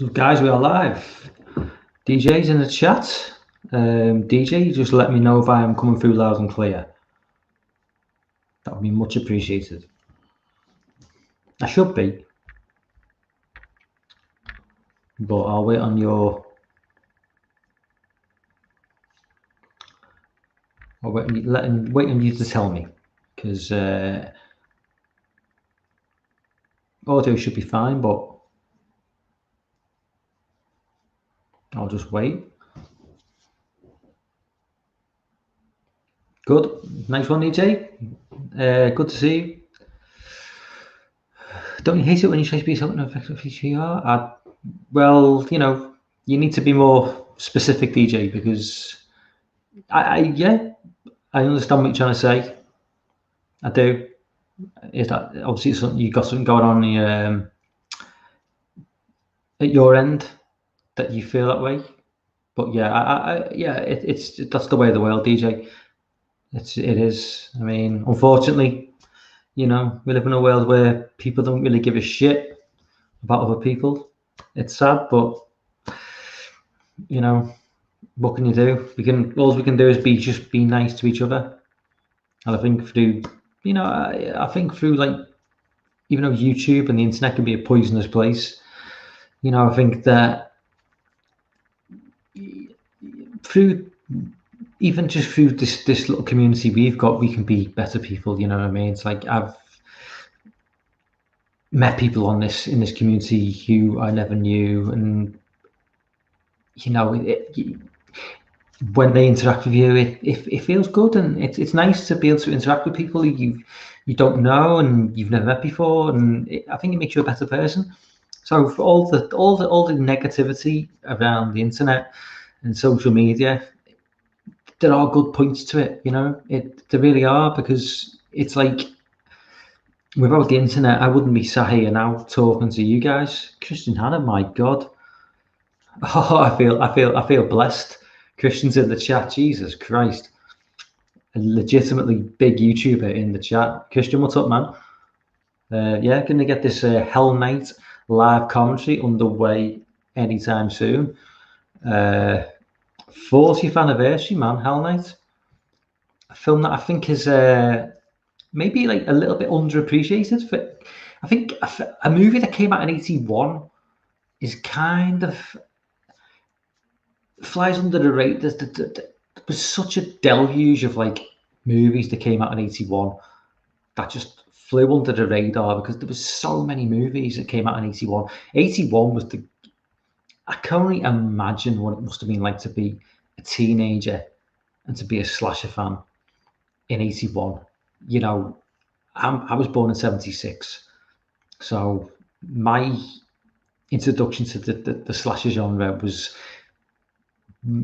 So guys, we are live. DJ's in the chat. DJ, just let me know if I am coming through loud and clear. That would be much appreciated. I should be, but I'll wait on your. I'll wait on you to tell me, because audio should be fine, but I'll just wait. Good, nice one, DJ. Good to see you. Don't you hate it when you try to be something effective for you are? Well, you know, you need to be more specific, DJ, because I understand what you're trying to say. I do. Is that obviously something you got something going on at your end that you feel that way? But yeah, it's that's the way of the world, DJ. It is. I mean, unfortunately, you know, we live in a world where people don't really give a shit about other people. It's sad, but you know, what can you do? All we can do is just be nice to each other. And I think through, you know, I think through, like, even though YouTube and the internet can be a poisonous place, you know, I think that through even just through this little community we've got, we can be better people. You know what I mean? It's like I've met people in this community who I never knew, and you know, when they interact with you, it feels good, and it's nice to be able to interact with people you don't know and you've never met before, and I think it makes you a better person. So for all the negativity around the internet and social media, there are good points to it. You know, there really are, because it's like without the internet, I wouldn't be sat here now talking to you guys. Christian Hannah, my God. Oh, I feel blessed. Christian's in the chat. Jesus Christ. A legitimately big YouTuber in the chat. Christian, what's up, man? Yeah, gonna get this Hell Night live commentary underway anytime soon. 40th anniversary, man. Hell Night. A film that I think is maybe like a little bit underappreciated. I think a movie that came out in '81 is kind of flies under the radar. There was such a deluge of like movies that came out in '81 that just flew under the radar, because there was so many movies that came out in '81. '81 was I can only imagine what it must have been like to be a teenager and to be a slasher fan in '81. You know, I was born in '76, so my introduction to the slasher genre was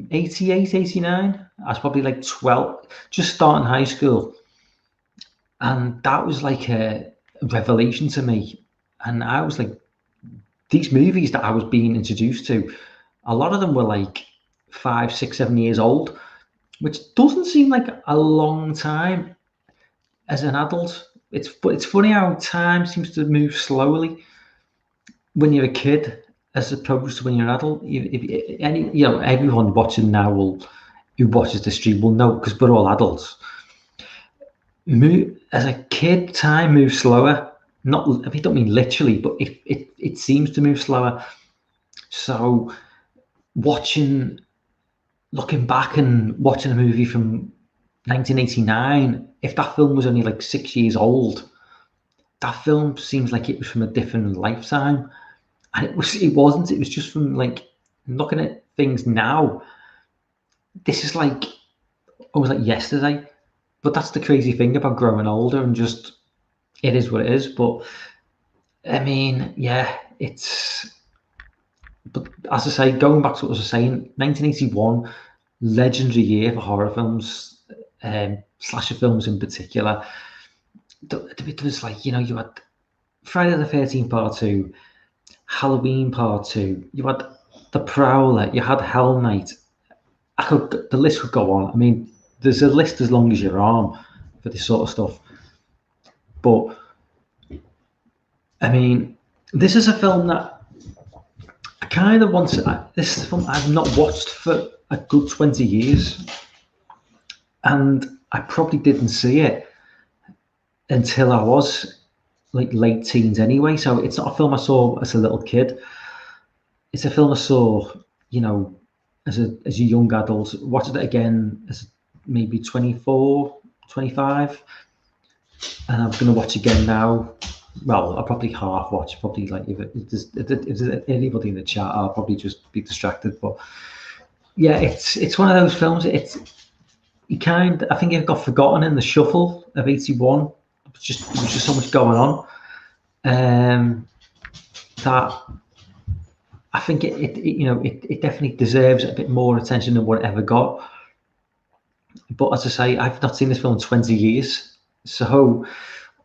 88, 89. I was probably like 12, just starting high school, and that was like a revelation to me. And I was like, these movies that I was being introduced to, a lot of them were like 5, 6, 7 years old, which doesn't seem like a long time as an adult. It's funny how time seems to move slowly when you're a kid as opposed to when you're an adult. Everyone watching now who watches the stream will know, because we're all adults. As a kid, time moves slower. I don't mean literally, but it seems to move slower. So looking back and watching a movie from 1989, if that film was only like 6 years old, that film seems like it was from a different lifetime. And it wasn't. It was just from like looking at things now. This is like almost like yesterday. But that's the crazy thing about growing older, and just it is what it is. But I mean, yeah, but as I say, going back to what I was saying, 1981, legendary year for horror films, slasher films in particular. It was like, you know, you had Friday the 13th Part 2, Halloween Part 2, you had The Prowler, you had Hell Night. The list could go on. I mean, there's a list as long as your arm for this sort of stuff. But I mean, this is a film that kind of want to. This film I've not watched for a good 20 years, and I probably didn't see it until I was like late teens anyway. So it's not a film I saw as a little kid. It's a film I saw, you know, as a young adult. Watched it again as maybe 24, 25, and I'm going to watch again now. Well, I'll probably half watch. Probably like if there's anybody in the chat, I'll probably just be distracted. But yeah, it's one of those films. I think it got forgotten in the shuffle of '81. There was just so much going on that I think it definitely deserves a bit more attention than what it ever got. But as I say, I've not seen this film in 20 years, so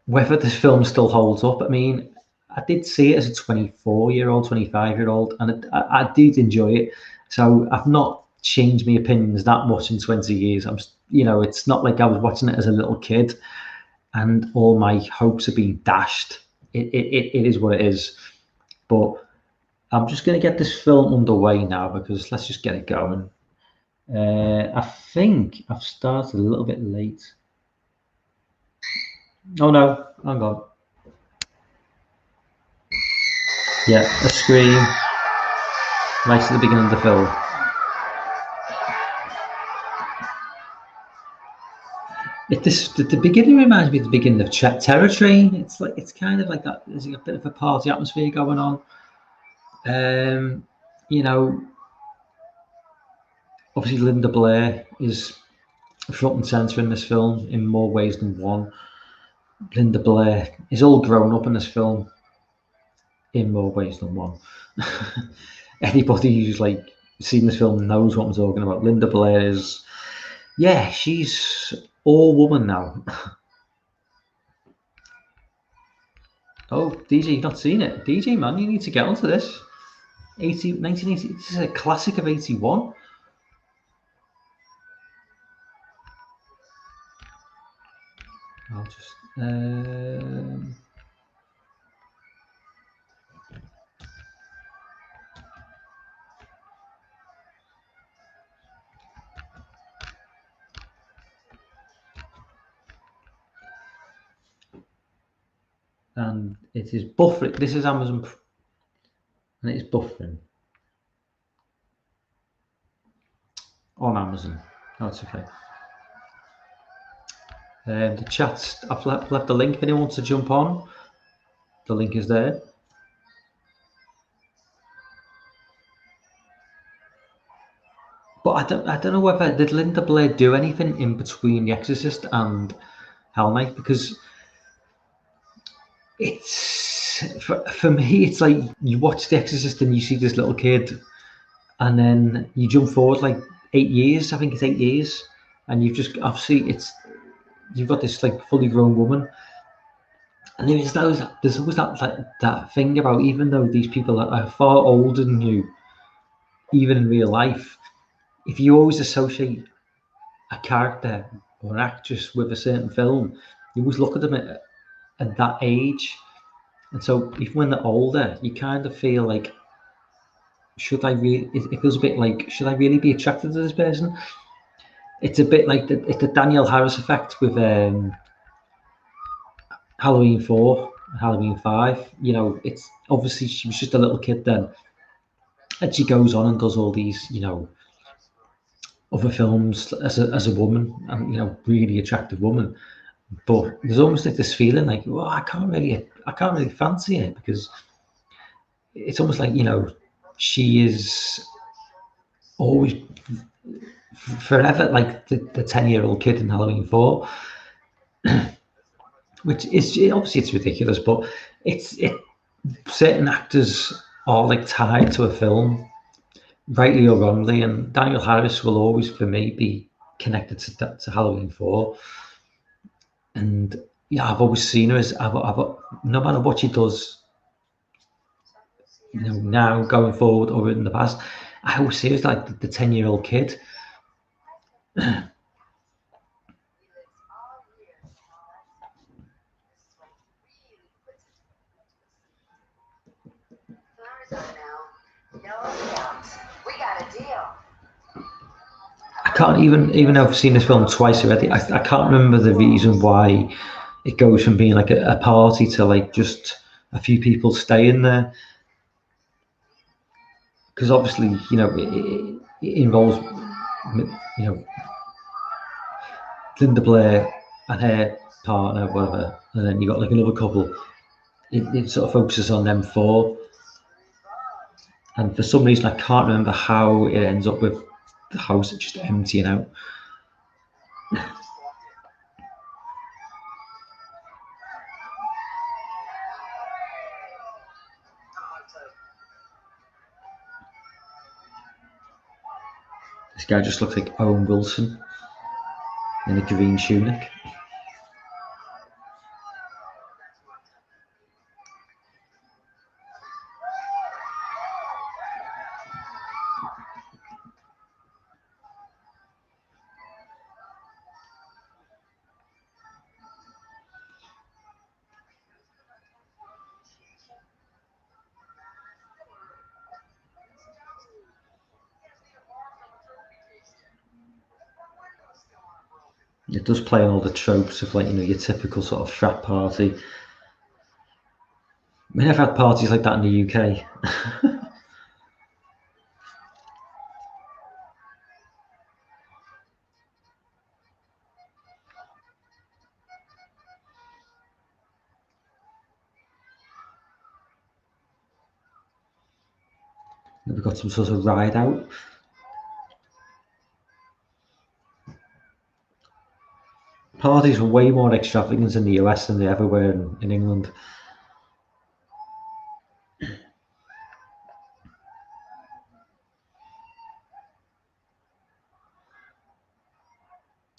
whether this film still holds up, I mean, I did see it as a 24-year-old, 25-year-old, and I did enjoy it. So I've not changed my opinions that much in 20 years. It's not like I was watching it as a little kid and all my hopes are being dashed. It is what it is. But I'm just going to get this film underway now because let's just get it going. I think I've started a little bit late. Oh no, hang on. Yeah, a scream right at the beginning of the film. The beginning reminds me of the beginning of Terror Train. It's kind of like that. There's a bit of a party atmosphere going on. You know, obviously Linda Blair is front and center in this film in more ways than one. Linda Blair is all grown up in this film in more ways than one. Anybody who's like seen this film knows what I'm talking about. Linda Blair is, yeah, she's all woman now. Oh, DJ, you've not seen it. DJ, man, you need to get onto this. 1980, this is a classic of 81. I'll just... and it is buffering. This is Amazon, and it is buffering on Amazon. Oh, it's okay. The chat, I've left the link if anyone wants to jump on. The link is there. But I don't know whether did Linda Blair do anything in between The Exorcist and Hell Night, because it's for me it's like you watch The Exorcist and you see this little kid, and then you jump forward like 8 years. I think it's 8 years, and you've got this like fully grown woman, and there's always that thing about, even though these people are far older than you, even in real life, if you always associate a character or an actress with a certain film, you always look at them at that age. And so even when they're older, you kind of feel like, it feels a bit like, should I really be attracted to this person? It's a bit like it's the Danielle Harris effect with Halloween 4, Halloween 5. It's obviously she was just a little kid then. And she goes on and does all these, other films as a woman, and really attractive woman. But there's almost like this feeling like, well, I can't really fancy it, because it's almost like, she is always forever like the 10-year-old kid in Halloween 4, which is obviously it's ridiculous, but it certain actors are like tied to a film, rightly or wrongly, and Danielle Harris will always, for me, be connected to Halloween 4. And yeah, I've always seen her as, no matter what she does, now going forward or in the past, I always see her as like the 10-year-old kid. I can't even though I've seen this film twice already, I can't remember the reason why it goes from being like a party to like just a few people staying there. Because obviously, it involves, Linda Blair and her partner, whatever, and then you got like another couple. It sort of focuses on them four, and for some reason I can't remember how it ends up with the house just emptying out. This guy just looks like Owen Wilson in a green tunic. It does play on all the tropes of like your typical sort of frat party. We never had parties like that in the UK. We've got some sort of ride out. Parties were way more extravagant in the US than they ever were in England.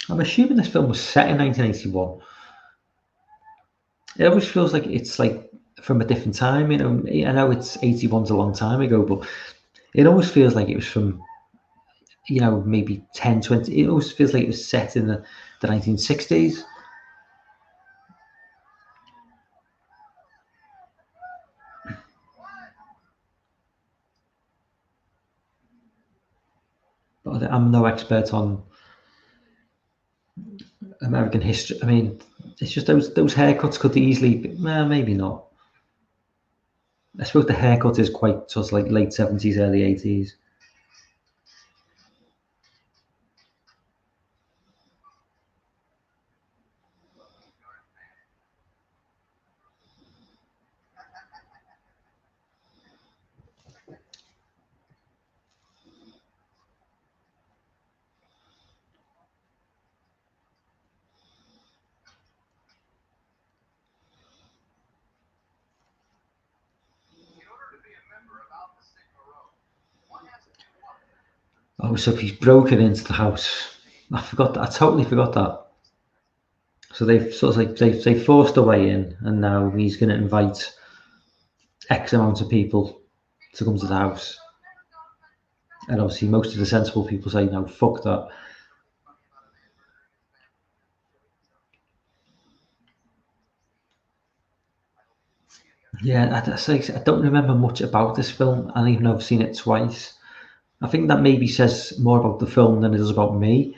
I'm assuming this film was set in 1981. It always feels like it's like from a different time. I know it's 81's a long time ago, but it always feels like it was from maybe 10, 20. It always feels like it was set in the 1960s. But I'm no expert on American history. I mean, it's just those haircuts could easily be, maybe not. I suppose the haircut is quite sort of like late 70s, early 80s. Oh, so he's broken into the house. I forgot that. I totally forgot that. So they've sort of like they forced a way in, and now he's going to invite X amount of people to come to the house. And obviously, most of the sensible people say, "No, fuck that." Yeah, I don't remember much about this film, and even though I've seen it twice, I think that maybe says more about the film than it does about me.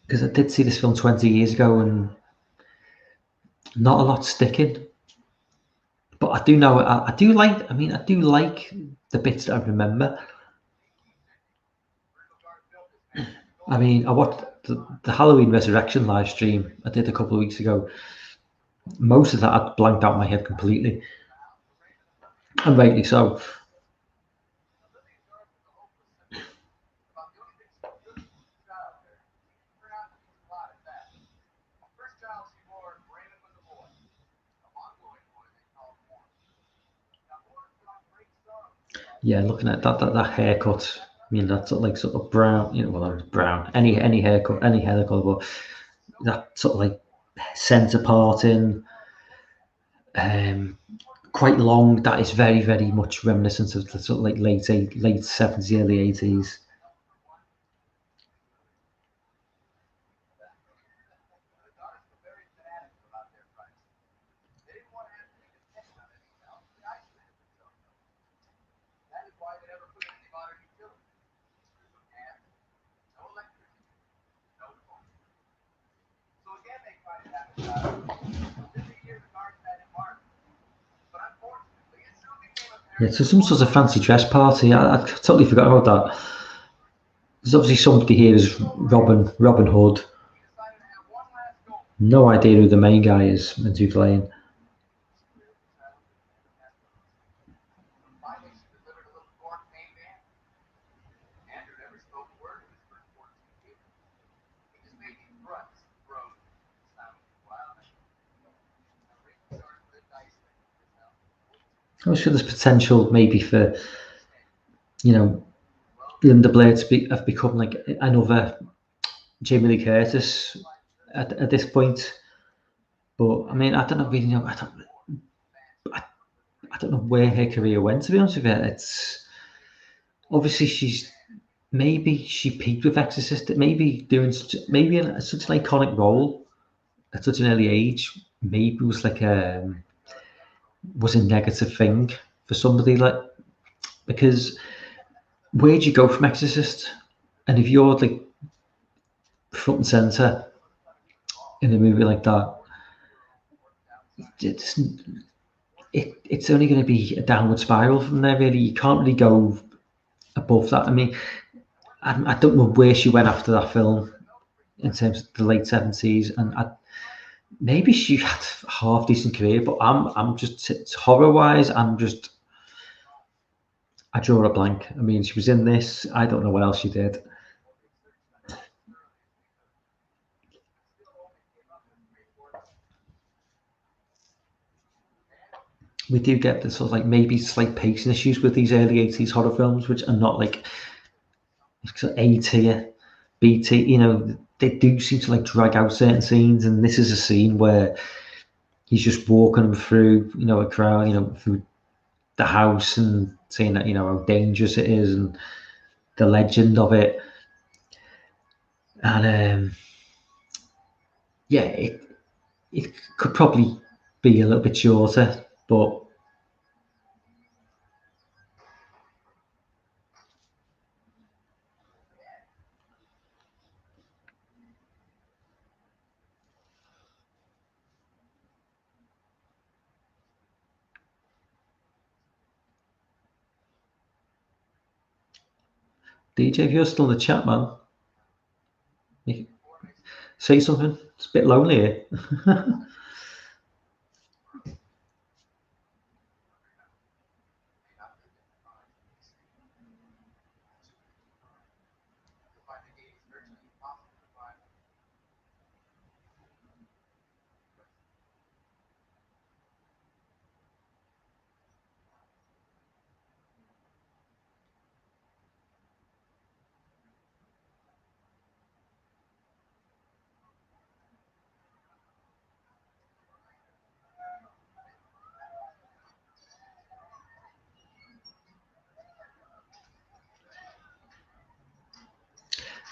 Because I did see this film 20 years ago, and not a lot sticking. But I do know, I do like. I mean, I do like the bits that I remember. I mean, I watched the Halloween Resurrection live stream I did a couple of weeks ago. Most of that I'd blanked out my head completely, and rightly so. Yeah, looking at that haircut. I mean, that's sort of brown. Well, that was brown. Any haircut, any hair color, but that sort of like centre parting, um, quite long. That is very, very much reminiscent of the sort of like late 70s, early 80s. Yeah, so some sort of fancy dress party. I totally forgot about that. There's obviously somebody here is Robin Hood. No idea who the main guy is meant to be playing. I'm sure there's potential maybe for, you know, Linda Blair to have become like another Jamie Lee Curtis at this point. But I mean, I don't know really know. I don't know where her career went. To be honest with you, it's obviously maybe she peaked with Exorcist. Maybe doing maybe such an iconic role at such an early age. Maybe was like was a negative thing for somebody like, because where do you go from Exorcist? And if you're like front and center in a movie like that, it's it's only going to be a downward spiral from there. Really, you can't really go above that. I mean, I don't know where she went after that film in terms of the late 70s, and maybe she had a half decent career, but I'm just horror wise, I draw a blank. I mean, she was in this. I don't know what else she did. We do get this sort of like maybe slight pacing issues with these early 80s horror films, which are not like A tier, B tier. You know, they do seem to like drag out certain scenes, and this is a scene where he's just walking them through, a crowd, through the house and saying that, how dangerous it is and the legend of it. And yeah, it could probably be a little bit shorter, but DJ, if you're still in the chat, man, you say something. It's a bit lonely here.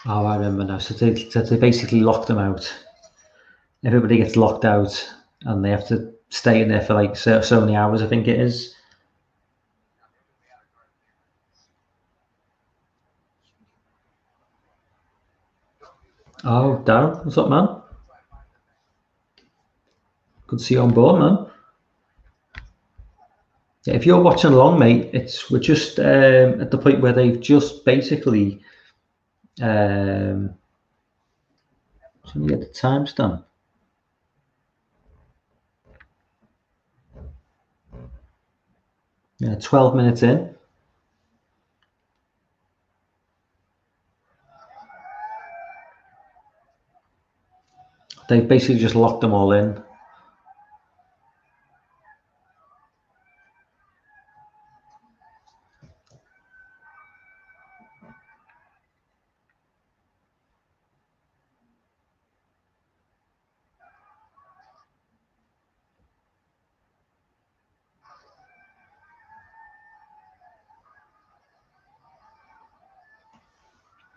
Oh, I remember now. So they basically locked them out. Everybody gets locked out, and they have to stay in there for like so many hours. I think it is. Oh, Darren, what's up, man? Good to see you on board, man. Yeah, if you're watching along, mate, we're just at the point where they've just basically. Let me get the timestamp. Yeah, 12 minutes in. They've basically just locked them all in.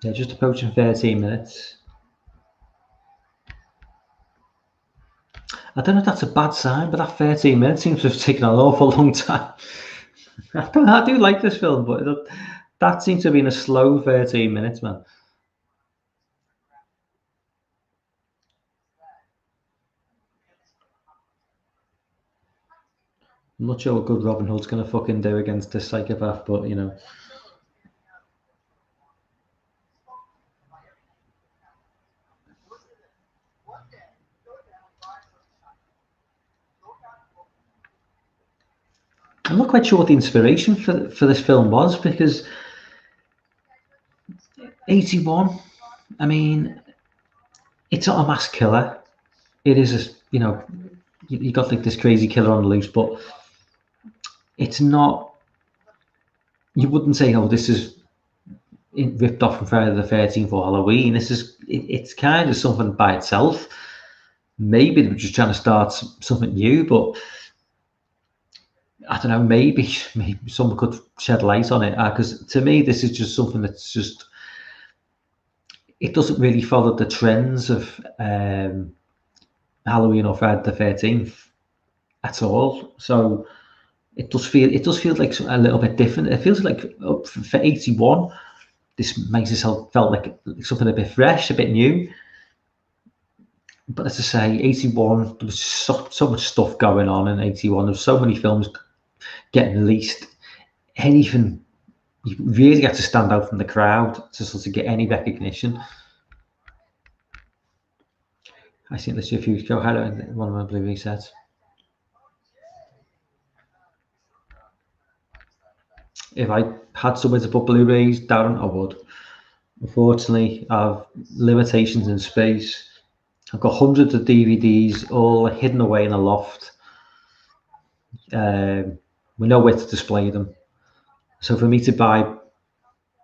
Yeah, just approaching 13 minutes. I don't know if that's a bad sign, but that 13 minutes seems to have taken an awful long time. I do like this film, but that seems to have been a slow 13 minutes, man. I'm not sure what good Robin Hood's gonna fucking do against this psychopath, but you know. I'm not quite sure what the inspiration for this film was, because 81, I mean, it's not a mass killer. It is a, you know, you got like this crazy killer on the loose, but it's not, you wouldn't say, oh, this is ripped off from Friday the 13th or Halloween. This is, it's kind of something by itself. Maybe they were just trying to start something new, but I don't know, maybe someone could shed light on it, because to me, this is just something that's just, it doesn't really follow the trends of Halloween or Friday the 13th at all. So it does feel like a little bit different. It feels like for 81, this makes itself felt like something a bit fresh, a bit new. But as I say, 81, there was so much stuff going on in 81. There was so many films getting released. Anything, you really had to stand out from the crowd to sort of get any recognition. I think let's see if you go ahead on one of my Blu-ray sets. If I had somewhere to put Blu-rays, Darren, I would. Unfortunately, I've limitations in space. I've got hundreds of DVDs all hidden away in a loft. We know where to display them. So for me to buy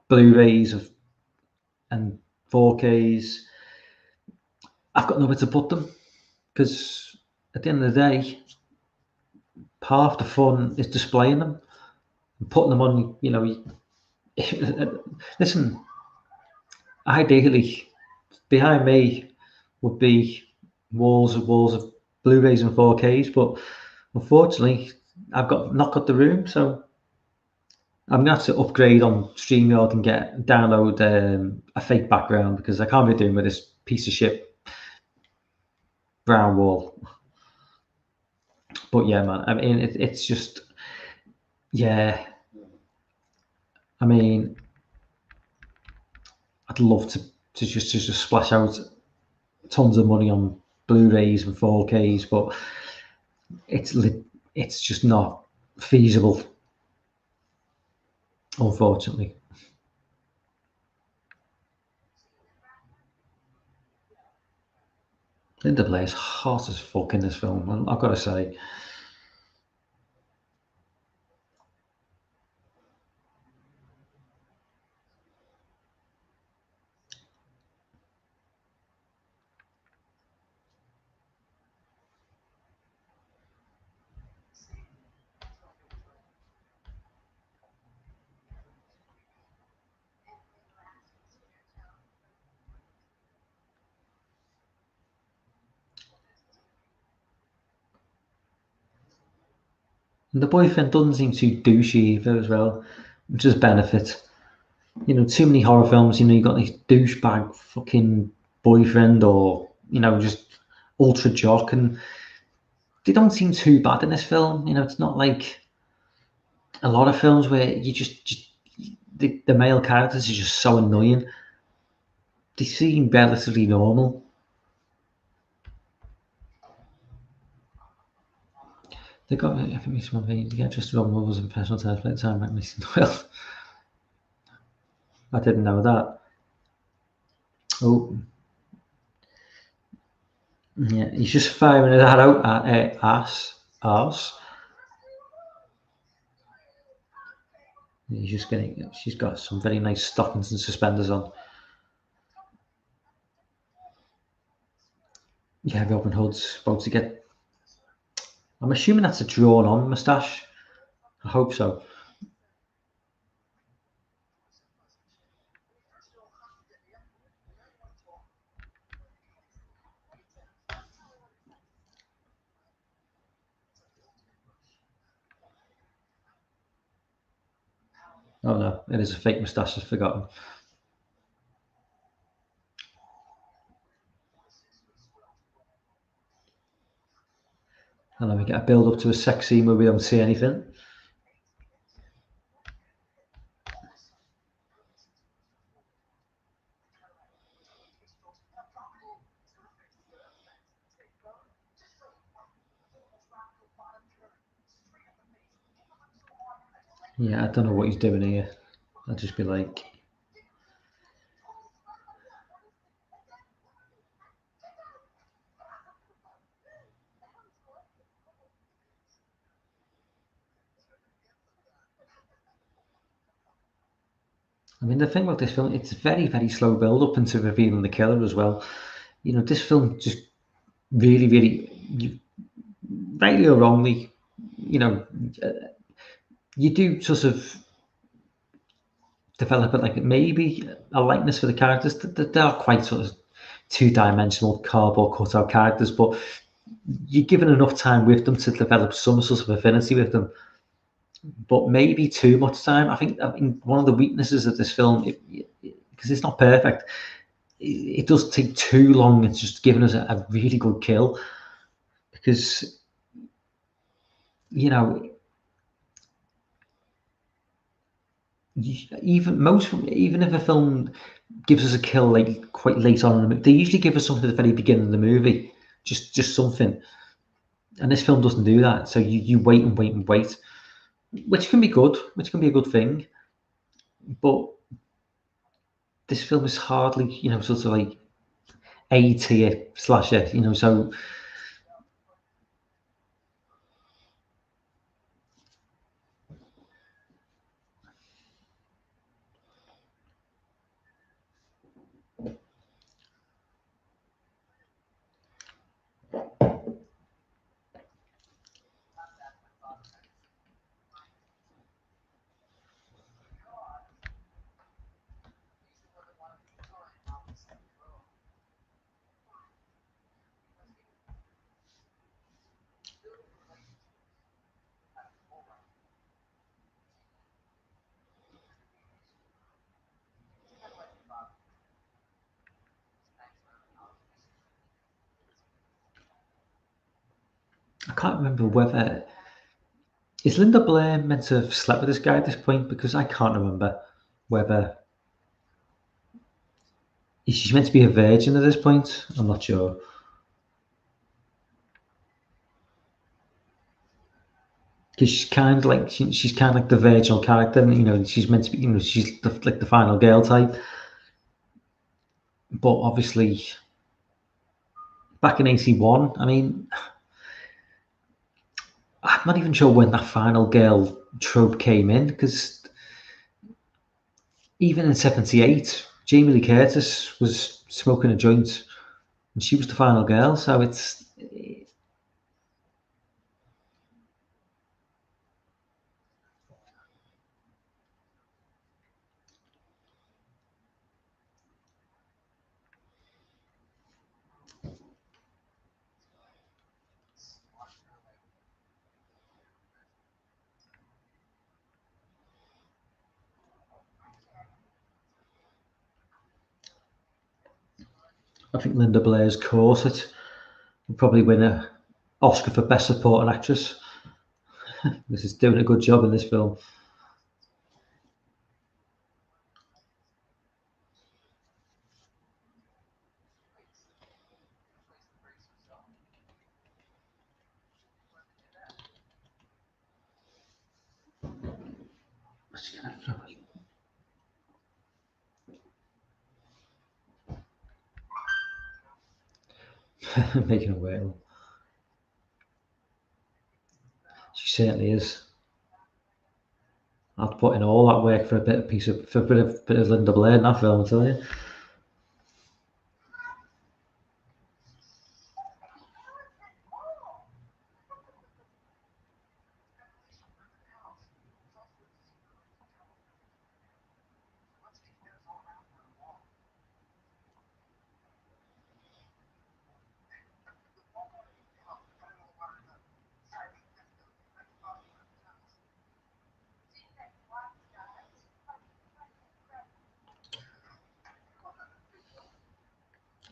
Blu-rays and 4Ks, I've got nowhere to put them, because at the end of the day, half the fun is displaying them and putting them on. You know, listen. Ideally, behind me would be walls of Blu-rays and 4Ks, but unfortunately, I've not got the room, so I'm gonna have to upgrade on StreamYard and download a fake background, because I can't be doing with this piece of shit brown wall. But yeah, man, I mean, it's just, yeah. I mean, I'd love to just splash out tons of money on Blu-rays and 4Ks, but it's just not feasible, unfortunately. Linda Blair's hot as fuck in this film, I've got to say. And the boyfriend doesn't seem too douchey either as well, which is a benefit. You know, too many horror films, you know, you got this douchebag fucking boyfriend, or, you know, just ultra jock, and they don't seem too bad in this film. You know, it's not like a lot of films where you just the male characters are just so annoying. They seem relatively normal. They got, I think it's one thing to get just Robin Williams and professional tennis player time like missing well. I didn't know that. Oh, yeah, he's just firing it out at us. He's just getting. She's got some very nice stockings and suspenders on. Yeah, Robin Hood's about to get. I'm assuming that's a drawn-on moustache. I hope so. Oh no, it is a fake moustache. I've forgotten. And then we get a build up to a sex scene where we don't see anything. Yeah, I don't know what he's doing here. I'd just be like, I mean, the thing about this film, it's very, very slow build up into revealing the killer as well. You know, this film just really, really, rightly or wrongly, you know, you do sort of develop it like maybe a likeness for the characters. They are quite sort of two-dimensional cardboard cutout characters, but you're given enough time with them to develop some sort of affinity with them. But maybe too much time. I mean one of the weaknesses of this film, because it's not perfect, it does take too long. It's just giving us a really good kill, because you know even if a film gives us a kill like quite late on in the movie, they usually give us something at the very beginning of the movie, just something. And this film doesn't do that. So you wait and wait and wait, which can be good, which can be a good thing. But this film is hardly, sort of like A tier slasher, so I can't remember whether is Linda Blair meant to have slept with this guy at this point, because I can't remember whether she's meant to be a virgin at this point. I'm not sure. Because she's kind of like she's kind of like the virginal character, and she's meant to be, she's like the final girl type. But obviously, back in '81, I mean, I'm not even sure when that final girl trope came in, because even in '78, Jamie Lee Curtis was smoking a joint, and she was the final girl. So I think Linda Blair's Corset will probably win an Oscar for Best Supporting Actress. This is doing a good job in this film. Making a whale. She certainly is. I'd put in all that work for a bit of Linda Blair in that film, I tell you.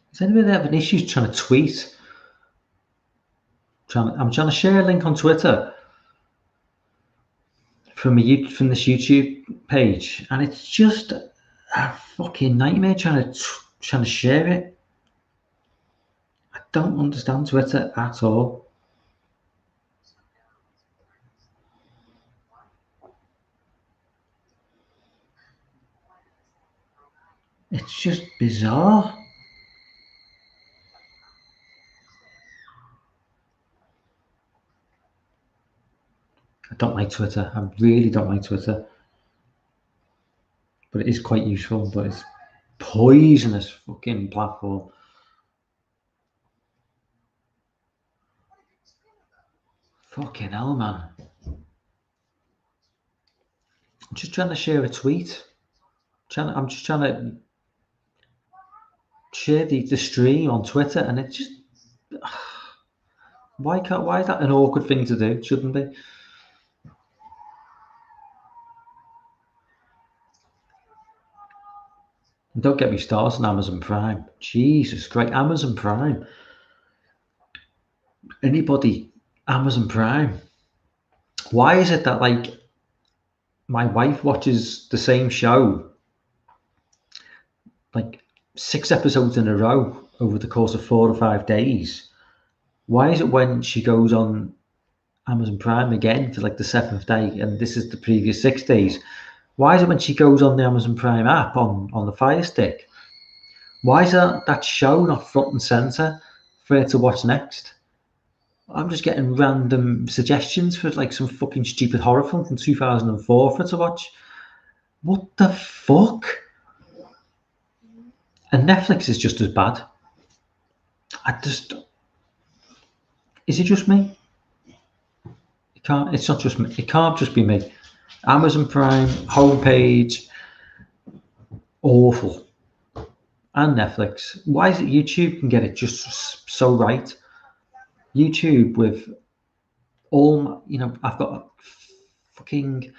Has anybody having issues trying to tweet? I'm trying to share a link on Twitter from this YouTube page, and it's just a fucking nightmare trying to share it. I don't understand Twitter at all. It's just bizarre. I don't like Twitter. I really don't like Twitter. But it is quite useful, but it's poisonous fucking platform. Fucking hell, man. I'm just trying to share a tweet. I'm just trying to share the stream on Twitter, and it just why is that an awkward thing to do? It shouldn't be. And don't get me started on Amazon Prime. Jesus Christ, Amazon Prime. Anybody, Amazon Prime. Why is it that like my wife watches the same show like 6 episodes in a row over the course of 4 or 5 days? Why is it when she goes on Amazon Prime again for like the 7th day, and this is the previous 6 days, why is it when she goes on the Amazon Prime app on the Fire Stick, why is that show not front and center for her to watch next? I'm just getting random suggestions for like some fucking stupid horror film from 2004 for her to watch. What the fuck? And Netflix is just as bad. Is it just me? It's not just me. It can't just be me. Amazon Prime homepage, awful. And Netflix. Why is it YouTube can get it just so right? YouTube with all, I've got fucking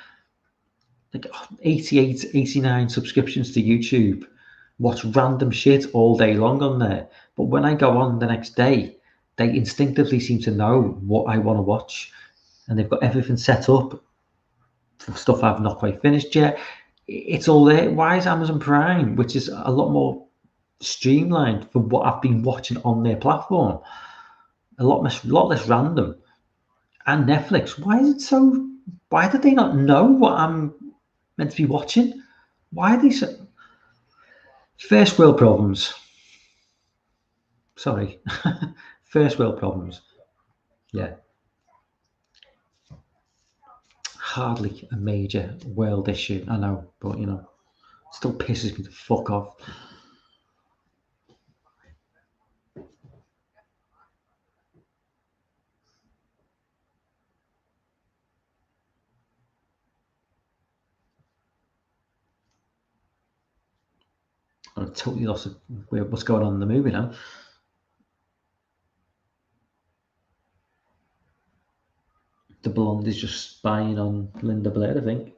like 88, 89 subscriptions to YouTube. Watch random shit all day long on there. But when I go on the next day, they instinctively seem to know what I want to watch. And they've got everything set up for stuff I've not quite finished yet. It's all there. Why is Amazon Prime, which is a lot more streamlined for what I've been watching on their platform, a lot less random? And Netflix, why did they not know what I'm meant to be watching? Why are they so first world problems? Sorry. First world problems. Yeah. Hardly a major world issue, I know, but still pisses me the fuck off. I'm totally lost what's going on in the movie now. The blonde is just spying on Linda Blair, I think.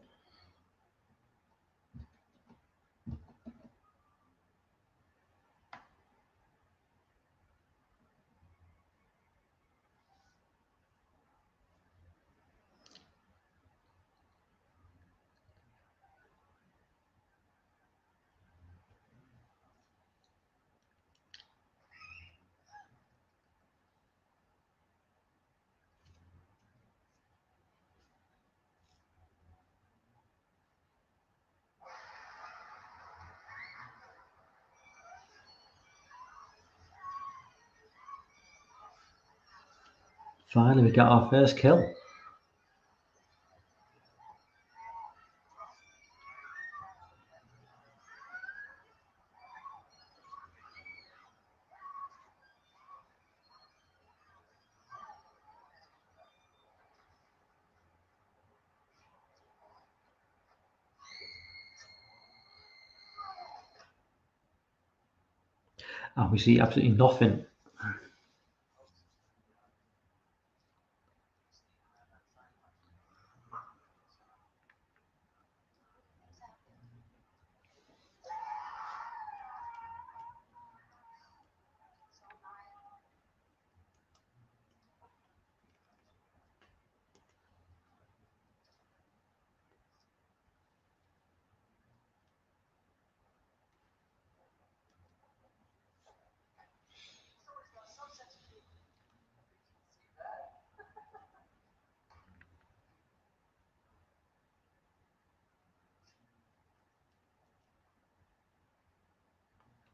Finally, we got our first kill. And we see absolutely nothing.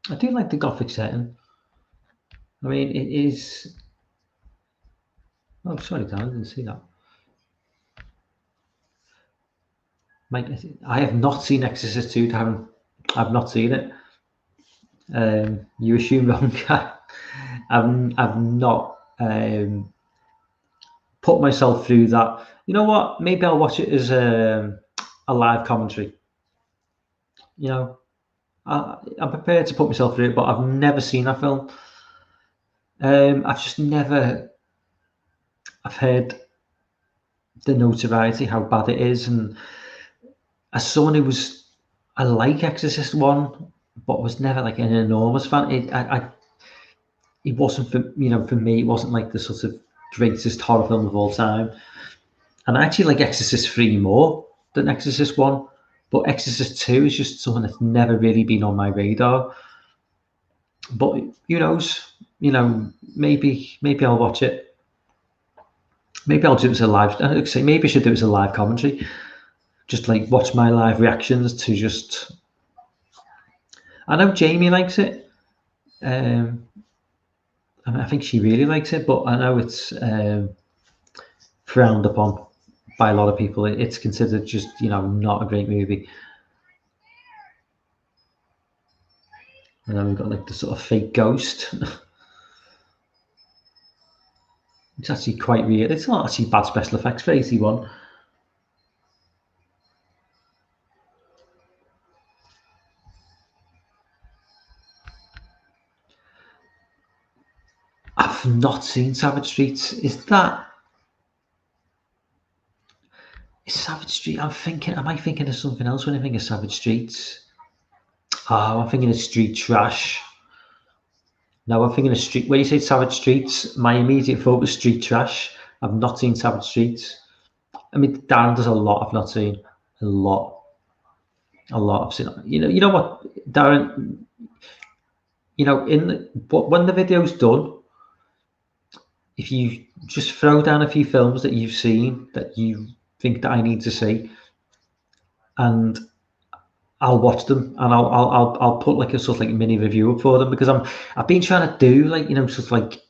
I do like the Gothic setting. I mean, it is. Oh, sorry, Dan, I didn't see that. Mike, I have not seen Exorcist 2, Darren. I've not seen it. You assume wrong. I've not put myself through that. You know what? Maybe I'll watch it as a live commentary. You know, I'm prepared to put myself through it, but I've never seen that film. I've just never. I've heard the notoriety, how bad it is, and as someone who was, I like Exorcist 1, but was never like an enormous fan. It wasn't for for me. It wasn't like the sort of greatest horror film of all time. And I actually like Exorcist 3 more than Exorcist 1, but Exorcist 2 is just something that's never really been on my radar. But who knows? Maybe I'll watch it. Maybe I'll do it as a live. I'd say maybe I should do it as a live commentary. Just like watch my live reactions to just. I know Jamie likes it. I think she really likes it, but I know it's frowned upon by a lot of people. It's considered just not a great movie. And then we've got like the sort of fake ghost. It's actually quite weird. It's not actually bad special effects for 81. I've not seen Savage Streets. Is Savage Street? Am I thinking of something else when I think of Savage Streets? Oh, I'm thinking of Street Trash. No, I'm thinking of Street. When you say Savage Streets, my immediate thought was Street Trash. I've not seen Savage Streets. I mean, Darren does a lot I've not seen. A lot. I've seen. You know what, Darren? When the video's done, if you just throw down a few films that you've seen that you think that I need to see, and I'll watch them, and I'll put like a sort of like mini review up for them, because I've been trying to do like sort of like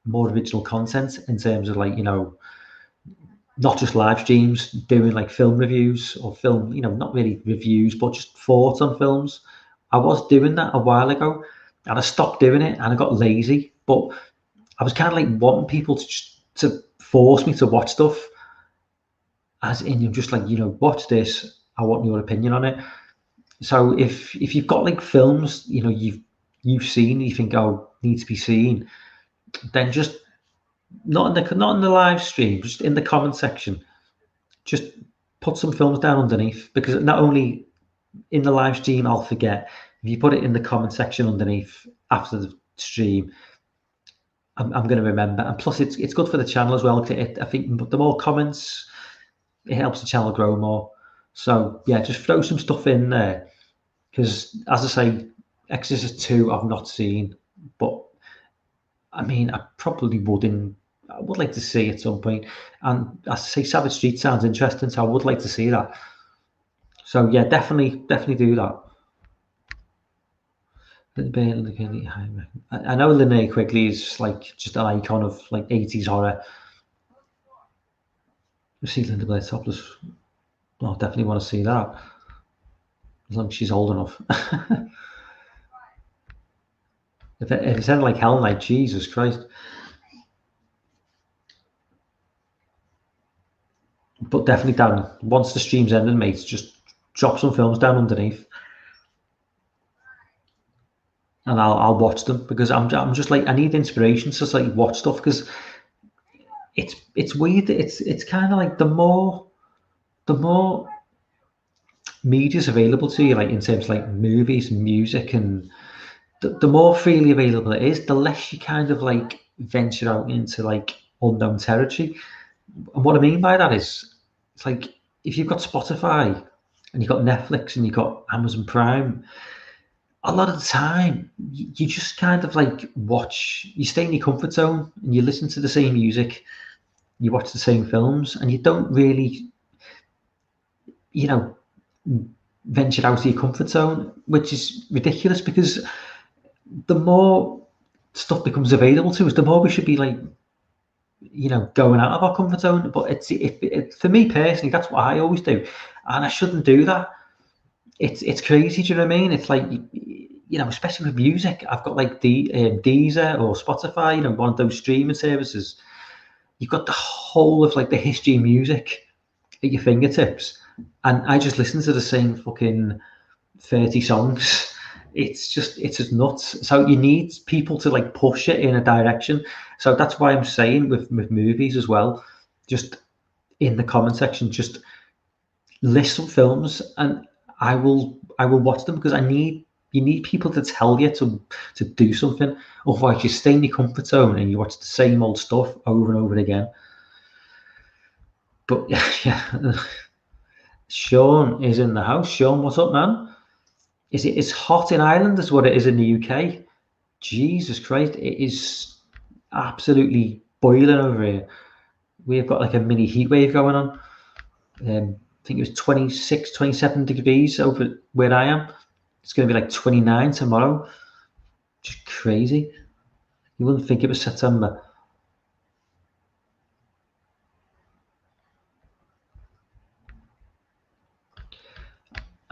more original content in terms of like not just live streams, doing like film reviews or film not really reviews but just thoughts on films. I was doing that a while ago, and I stopped doing it, and I got lazy. But I was kind of like wanting people to force me to watch stuff, as in you're just like watch this. I want your opinion on it. So if you've got like films you've seen, you think need to be seen, then just not in the live stream, just in the comment section, just put some films down underneath, because not only in the live stream I'll forget, if you put it in the comment section underneath after the stream, I'm going to remember. And plus it's good for the channel as well. I think the more comments, it helps the channel grow more. So yeah, just throw some stuff in there, because as I say, Exorcist 2 I've not seen, but I mean I would like to see at some point. And as I say, Savage Street sounds interesting, so I would like to see that. So yeah, definitely do that. I know Linnea Quigley is like just an icon of like 80s horror. I see Linda Blair topless. I definitely want to see that, as long as she's old enough. If it sounded like Hell Night, Jesus Christ. But definitely, Dan, once the stream's ended, mate, just drop some films down underneath, and I'll watch them, because I'm just like, I need inspiration to just like watch stuff, because it's weird. It's kind of like the more media's available to you, like in terms of like movies, music, and the more freely available it is, the less you kind of like venture out into like unknown territory. And what I mean by that is, it's like if you've got Spotify and you've got Netflix and you've got Amazon Prime, a lot of the time you just kind of like you stay in your comfort zone, and you listen to the same music, you watch the same films, and you don't really venture out of your comfort zone, which is ridiculous, because the more stuff becomes available to us, the more we should be like, going out of our comfort zone. But it for me personally, that's what I always do, and I shouldn't do that. It's crazy. Do you know what I mean? It's like, especially with music, I've got like Deezer or Spotify, one of those streaming services. You've got the whole of like the history of music at your fingertips, and I just listen to the same fucking 30 songs. It's just nuts. So you need people to like push it in a direction. So that's why I'm saying with movies as well, just in the comment section, just list some films, and I will watch them, because you need people to tell you to do something. Otherwise, you stay in your comfort zone and you watch the same old stuff over and over again. But yeah, Sean is in the house. Sean, what's up, man? Is it as hot in Ireland as what it is in the UK? Jesus Christ, it is absolutely boiling over here. We've got like a mini heat wave going on. I think it was 26, 27 degrees over where I am. It's going to be like 29 tomorrow. Just crazy. You wouldn't think it was September.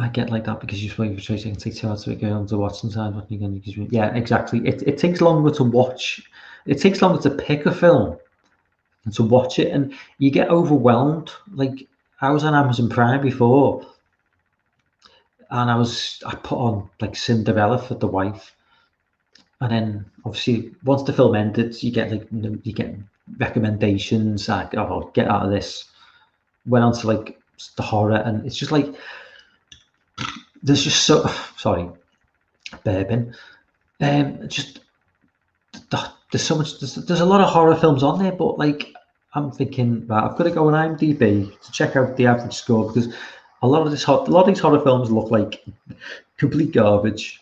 I get like that because you're waiting for Tracy. It can take 2 hours to get on to watch sometimes. Yeah, exactly. It takes longer to watch. It takes longer to pick a film and to watch it, and you get overwhelmed. Like, I was on Amazon Prime before, and I put on like Cinderella for the wife, and then obviously once the film ended, you get recommendations like, oh, get out of this. Went on to like the horror, and it's just like there's just sorry, bourbon. Just there's so much. There's a lot of horror films on there, but like I'm thinking, right, I've got to go on IMDb to check out the average score, because a lot of these horror films look like complete garbage,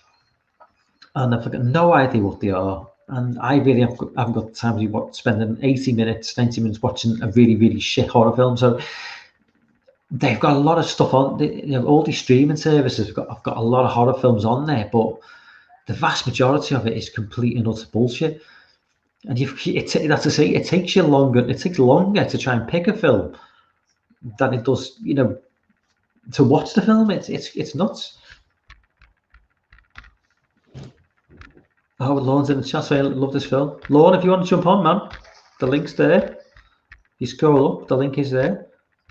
and I've got no idea what they are. And I really haven't got time to spending 80 minutes, 90 minutes watching a really, really shit horror film. So they've got a lot of stuff on. All these streaming services have got a lot of horror films on there, but the vast majority of it is complete and utter bullshit. And that's to say, it takes longer to try and pick a film than it does, to watch the film. It's nuts. Oh, Lauren's in the chat saying, I love this film. Lauren, if you want to jump on, man, the link's there. You scroll up, the link is there.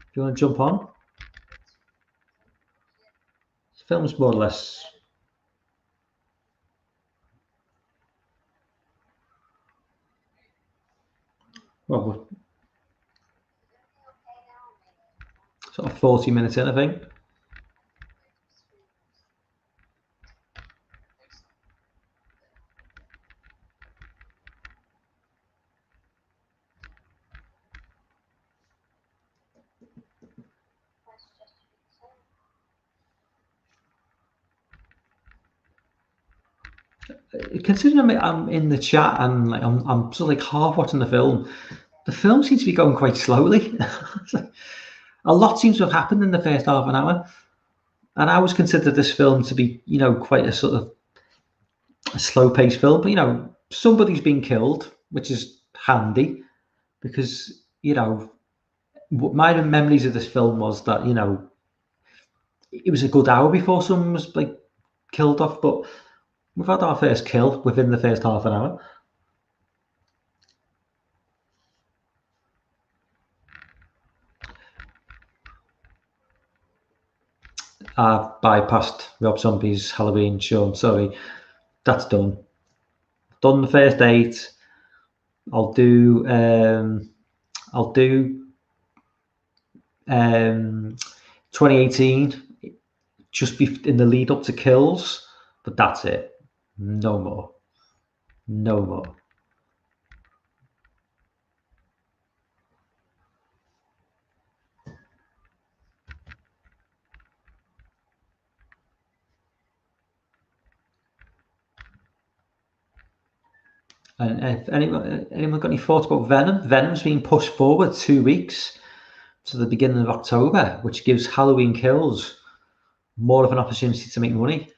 If you want to jump on. The film's more or less. Well, sort of 40 minutes in, I think. Considering I'm in the chat and like I'm sort of like half watching the film seems to be going quite slowly. A lot seems to have happened in the first half an hour, and I always consider this film to be, quite a sort of a slow-paced film. But somebody's been killed, which is handy, because my memories of this film was that it was a good hour before someone was like killed off, but we've had our first kill within the first half an hour. I've bypassed Rob Zombie's Halloween show. I'm sorry, that's done. Done the first 8. I'll do 2018, just in the lead up to Kills, but that's it. No more. And if anyone got any thoughts about Venom? Venom's been pushed forward 2 weeks to the beginning of October, which gives Halloween Kills more of an opportunity to make money,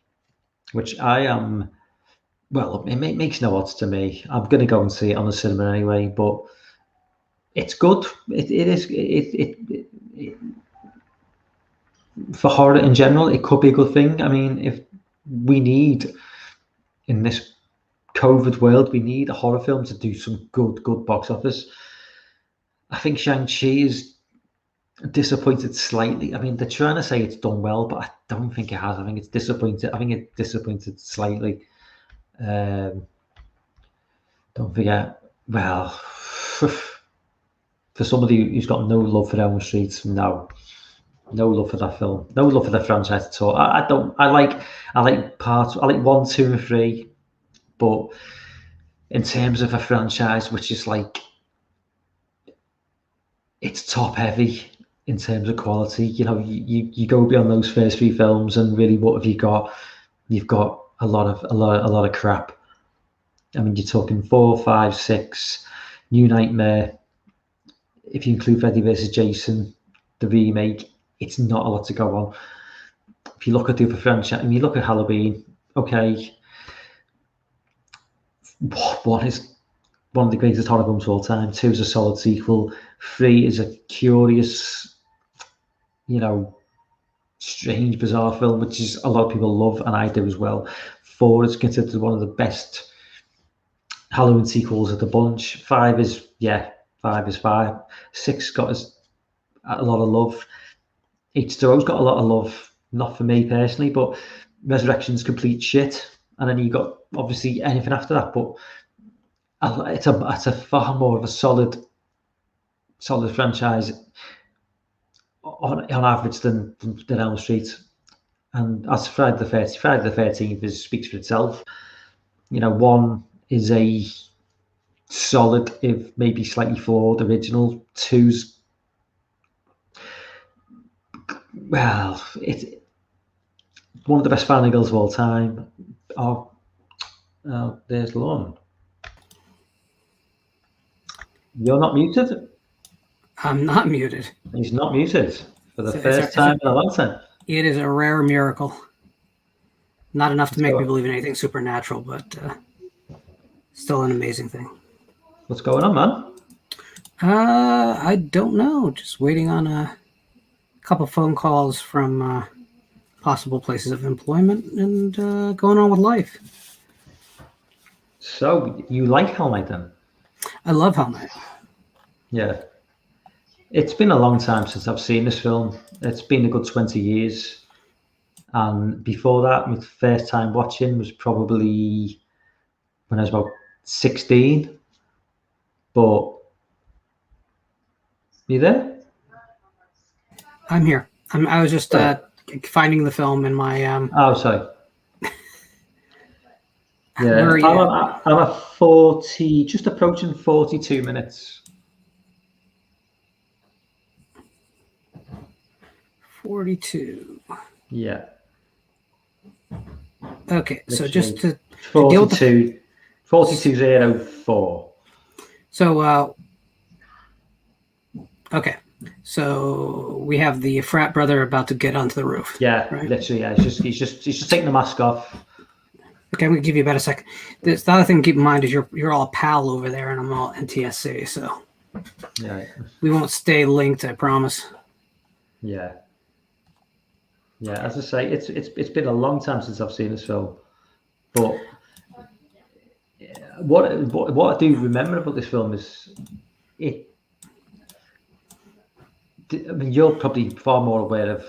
which I am Well, it makes no odds to me. I'm going to go and see it on the cinema anyway, but it's good. It is it for horror in general. It could be a good thing. I mean, if we need in this COVID world, we need a horror film to do some good box office. I think Shang-Chi is disappointed slightly. I mean, they're trying to say it's done well, but I don't think it has. I think it's disappointed. I think it disappointed slightly. Don't forget, well, for somebody who's got no love for Elm Street, no love for that film, no love for the franchise at all. I don't. I like parts. I like 1, 2, and 3, but in terms of a franchise, which is like it's top heavy in terms of quality. You know, you go beyond those first 3 films, and really, what have you got? You've got a lot of crap. I mean, you're talking 4, 5, 6, New Nightmare. If you include Freddy vs. Jason, the remake, it's not a lot to go on. If you look at the other franchise, and you look at Halloween, okay, one is one of the greatest horror films of all time. 2 is a solid sequel. 3 is a curious, strange, bizarre film, which is a lot of people love, and I do as well. 4 is considered one of the best Halloween sequels of the bunch. 5 is 5. 6 got us a lot of love. H2O's got a lot of love, not for me personally, but Resurrection's complete shit. And then you got obviously anything after that, but it's a far more of a solid franchise on average than Elm Street. And as Friday the 13th speaks for itself. 1 is a solid, if maybe slightly flawed original. 2's, well, it's one of the best family girls of all time. Oh, there's Lorne. You're not muted? I'm not muted. He's not muted for the first time in a long time. It is a rare miracle. Not enough to make me believe in anything supernatural, but still an amazing thing. What's going on, man? I don't know. Just waiting on a couple phone calls from possible places of employment and going on with life. So, you like Hell Night then? I love Hell Night. Yeah. It's been a long time since I've seen this film. It's been a good 20 years. And before that, my first time watching was probably when I was about 16. But, you there? I'm here. I was just finding the film in my... Oh, sorry. Yeah, I'm at 40, just approaching 42 minutes. 42. Yeah. Okay, so just to 4204. So, okay. So we have the frat brother about to get onto the roof. Yeah, right? Literally. Yeah, he's just taking the mask off. Okay, I'm gonna give you about a second. The other thing to keep in mind is you're all PAL over there, and I'm all NTSC, so yeah, we won't stay linked. I promise. Yeah. As I say, it's been a long time since I've seen this film, but what I do remember about this film is it. I mean, you're probably far more aware of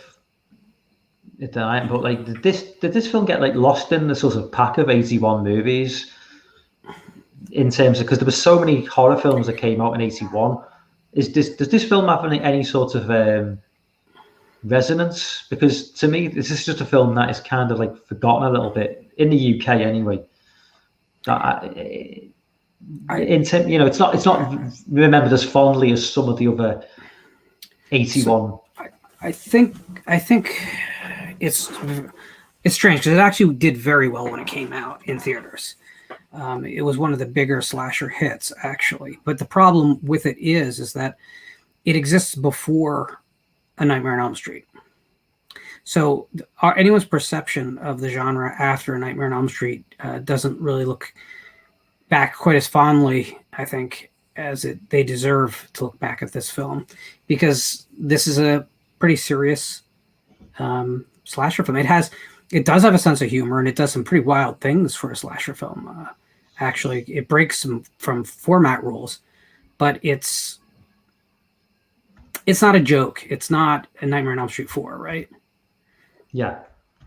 it than I am, but like, did this film get like lost in the sort of pack of 81 movies? In terms of, because there were so many horror films that came out in 81. Does this film have any sort of resonance? Because to me, this is just a film that is kind of like forgotten a little bit in the UK anyway. It's not remembered as fondly as some of the other 81. So I think it's strange because it actually did very well when it came out in theaters. It was one of the bigger slasher hits, actually. But the problem with it is that it exists before A Nightmare on Elm Street. So anyone's perception of the genre after Nightmare on Elm Street doesn't really look back quite as fondly, I think, as they deserve to look back at this film, because this is a pretty serious slasher film. It does have a sense of humor, and it does some pretty wild things for a slasher film. Actually, it breaks from format rules, but it's not a joke. It's not a Nightmare on Elm Street 4, right? Yeah.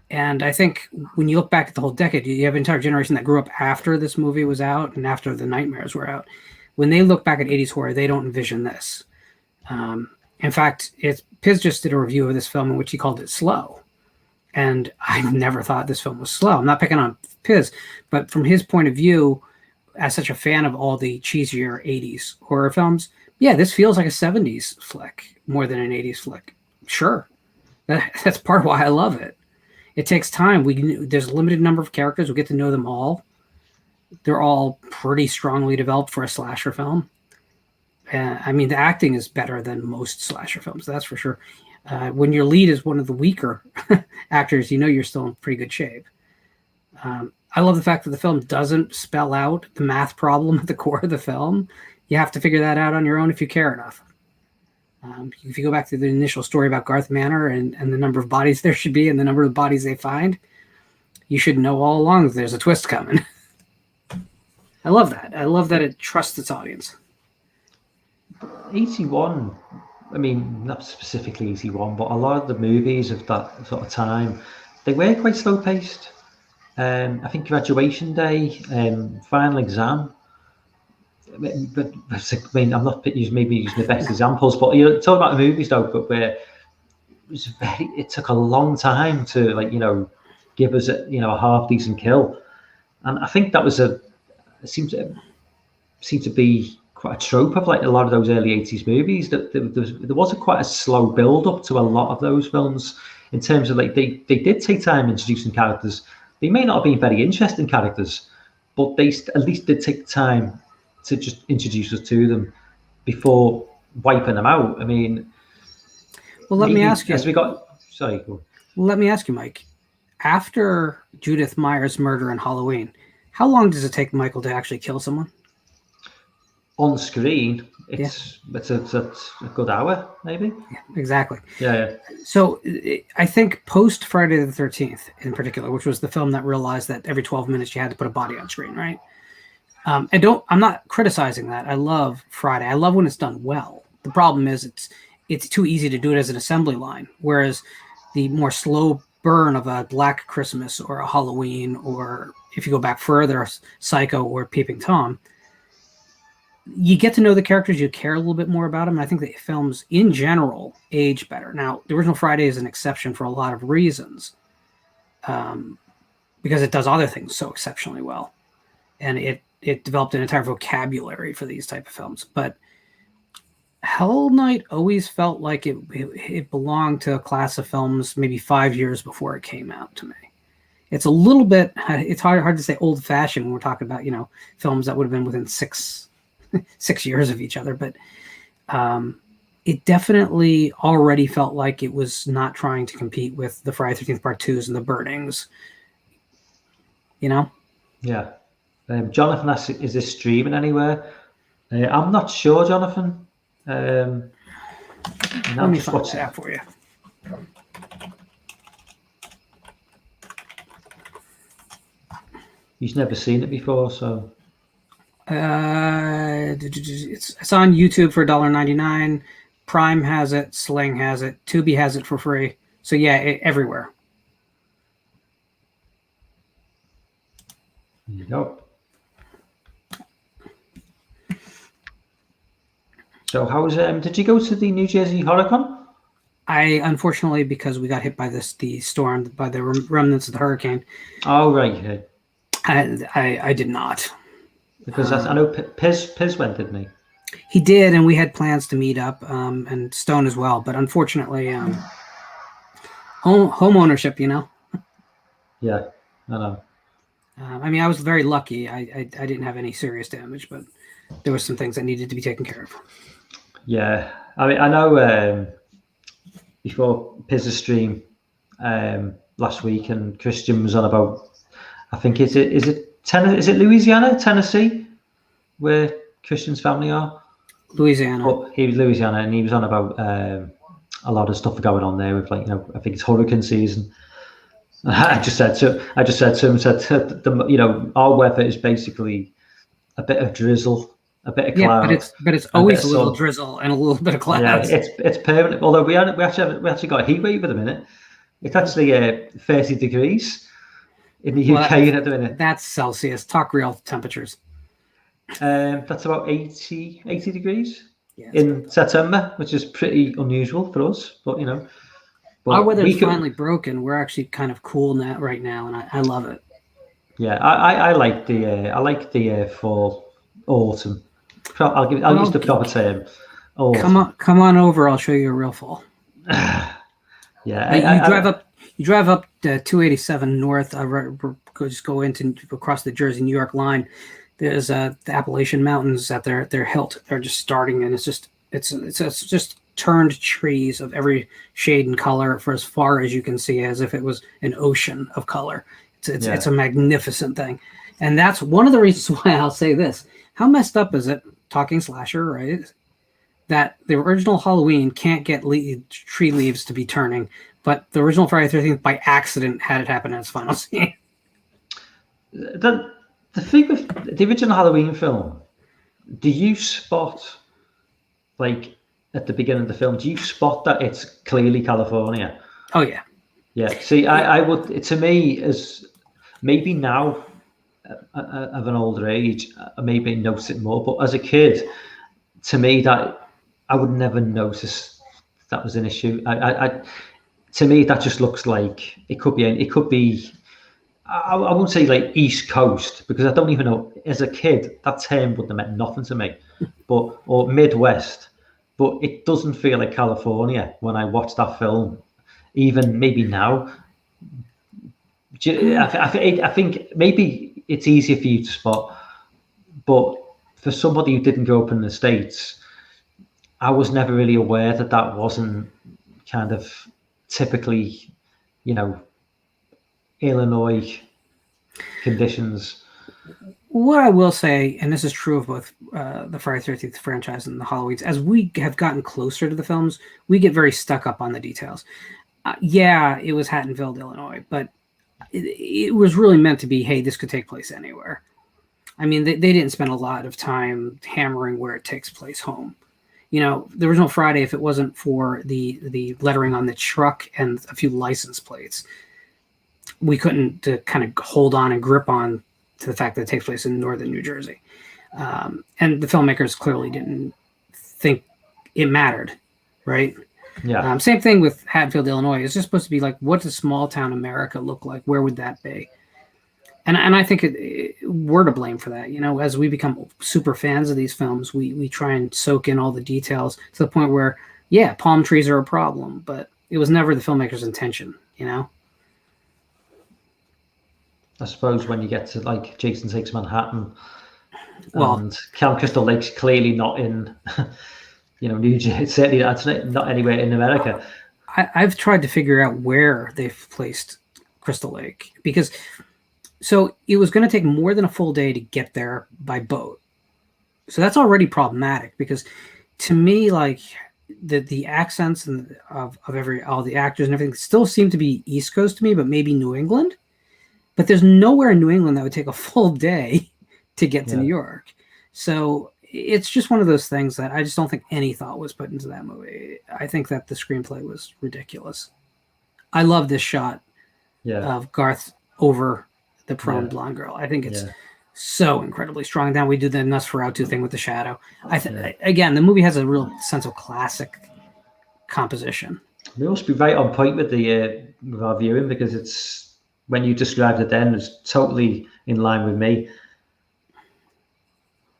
And I think when you look back at the whole decade, you have an entire generation that grew up after this movie was out and after the nightmares were out. When they look back at 80s horror, they don't envision this. In fact, Piz just did a review of this film in which he called it slow. And I never thought this film was slow. I'm not picking on Piz, but from his point of view, as such a fan of all the cheesier 80s horror films, yeah, this feels like a 70s flick more than an 80s flick. Sure. That's part of why I love it. It takes time. There's a limited number of characters. We get to know them all. They're all pretty strongly developed for a slasher film. I mean, the acting is better than most slasher films, that's for sure. When your lead is one of the weaker actors, you're still in pretty good shape. I love the fact that the film doesn't spell out the math problem at the core of the film. You have to figure that out on your own if you care enough. If you go back to the initial story about Garth Manor and the number of bodies there should be and the number of bodies they find, you should know all along that there's a twist coming. I love that. I love that it trusts its audience. 81, I mean, not specifically 81, but a lot of the movies of that sort of time, they were quite slow-paced. I think Graduation Day, Final Exam, but I mean, I'm not maybe using the best examples, but you're talking about the movies though, but where it took a long time to give us a half decent kill, and I think that was it seemed to be quite a trope of a lot of those early 80s movies, that there wasn't quite a slow build up to a lot of those films, in terms of they did take time introducing characters. They may not have been very interesting characters, but they at least did take time to just introduce us to them before wiping them out. I mean, well, let me ask you. Let me ask you, Mike. After Judith Meyer's murder in Halloween, how long does it take Michael to actually kill someone? On screen, it's a good hour, maybe. Yeah, exactly. Yeah. So I think post Friday the 13th, in particular, which was the film that realized that every 12 minutes you had to put a body on screen, right? I'm not criticizing that. I love Friday. I love when it's done well. The problem is it's too easy to do it as an assembly line, whereas the more slow burn of a Black Christmas or a Halloween, or if you go back further, Psycho or Peeping Tom, you get to know the characters, you care a little bit more about them, and I think the films in general age better. Now, the original Friday is an exception for a lot of reasons, because it does other things so exceptionally well, and it developed an entire vocabulary for these type of films. But Hell Night always felt like it belonged to a class of films maybe 5 years before it came out to me. It's a little bit, it's hard to say old-fashioned when we're talking about, films that would have been within 6 years of each other, but it definitely already felt like it was not trying to compete with the Friday 13th Part 2s and the Burnings. Yeah. Jonathan asks, is this streaming anywhere? I'm not sure, Jonathan. Let me find that for you. You've never seen it before, so... It's on YouTube for $1.99. Prime has it. Sling has it. Tubi has it for free. So yeah, everywhere. There you go. So did you go to the New Jersey HorrorCon? I, unfortunately, because we got hit by the storm, by the remnants of the hurricane. Oh, right. I did not. Because I know Piz went, didn't he? He did, and we had plans to meet up, and Stone as well. But unfortunately, home ownership, Yeah, I know. I mean, I was very lucky. I didn't have any serious damage, but there were some things that needed to be taken care of. Yeah, I mean, I know before Piz's stream, last week, and Christian was on about. I think is it Louisiana, Tennessee, where Christian's family are. Louisiana. But he was Louisiana, and he was on about a lot of stuff going on there with, like, I think it's hurricane season. I just said to him, our weather is basically a bit of drizzle, a bit of cloud. Yeah, but it's always a little drizzle and a little bit of clouds. Yeah, it's permanent. Although we actually got a heat wave at the minute. It's actually 30 degrees in the UK at the minute. That's Celsius. Talk real temperatures. That's about 80 degrees in September, which is pretty unusual for us. But our weather's finally broken. We're actually kind of cool right now, and I love it. Yeah, I like the fall, autumn. I'll use the proper term. Autumn. Come on over. I'll show you a real fall. Yeah, you drive up 287 north. Just go across the Jersey New York line. There's the Appalachian Mountains at their hilt. They're just starting, and it's just turned trees of every shade and color for as far as you can see, as if it was an ocean of color. It's a magnificent thing, and that's one of the reasons why I'll say this. How messed up is it, talking slasher, right, that the original Halloween can't get tree leaves to be turning, but the original Friday the 13th by accident had it happen in its final scene. The thing with the original Halloween film, do you spot, like, at the beginning of the film, do you spot that it's clearly California? Oh, yeah. Yeah. See, I would, to me, as maybe now of an older age, I maybe notice it more, but as a kid, to me, that I would never notice that was an issue. To me, that just looks like it could be. I won't say like East Coast, because I don't even know. As a kid, that term wouldn't have meant nothing to me, or Midwest. But it doesn't feel like California when I watch that film. Even maybe now, I think maybe it's easier for you to spot. But for somebody who didn't grow up in the States, I was never really aware that wasn't kind of typically, Illinois conditions. What I will say, and this is true of both the Friday the 13th franchise and the Halloweens, as we have gotten closer to the films, we get very stuck up on the details. It was Hattonville, Illinois, but it was really meant to be, hey, this could take place anywhere. I mean, they didn't spend a lot of time hammering where it takes place home. There was no Friday if it wasn't for the lettering on the truck and a few license plates. We couldn't kind of hold on and grip on to the fact that it takes place in northern New Jersey. And the filmmakers clearly didn't think it mattered, right? Yeah. Same thing with Hatfield, Illinois. It's just supposed to be like, what does small town America look like? Where would that be? And I think we're to blame for that. As we become super fans of these films, we try and soak in all the details to the point where, palm trees are a problem, but it was never the filmmaker's intention, I suppose when you get to like Jason Takes Manhattan, and Camp Crystal Lake's clearly not in, New Jersey. Certainly that's not anywhere in America. I've tried to figure out where they've placed Crystal Lake, because so it was going to take more than a full day to get there by boat. So that's already problematic, because to me, like the accents and of all the actors and everything still seem to be East Coast to me, but maybe New England. But there's nowhere in New England that would take a full day to get to New York. So it's just one of those things that I just don't think any thought was put into that movie. I think that the screenplay was ridiculous. I love this shot of Garth over the prone blonde girl. I think it's so incredibly strong. Then we do the Nosferatu thing with the shadow. Again, the movie has a real sense of classic composition. We must be right on point with our viewing, because it's, when you described it then, it's totally in line with me.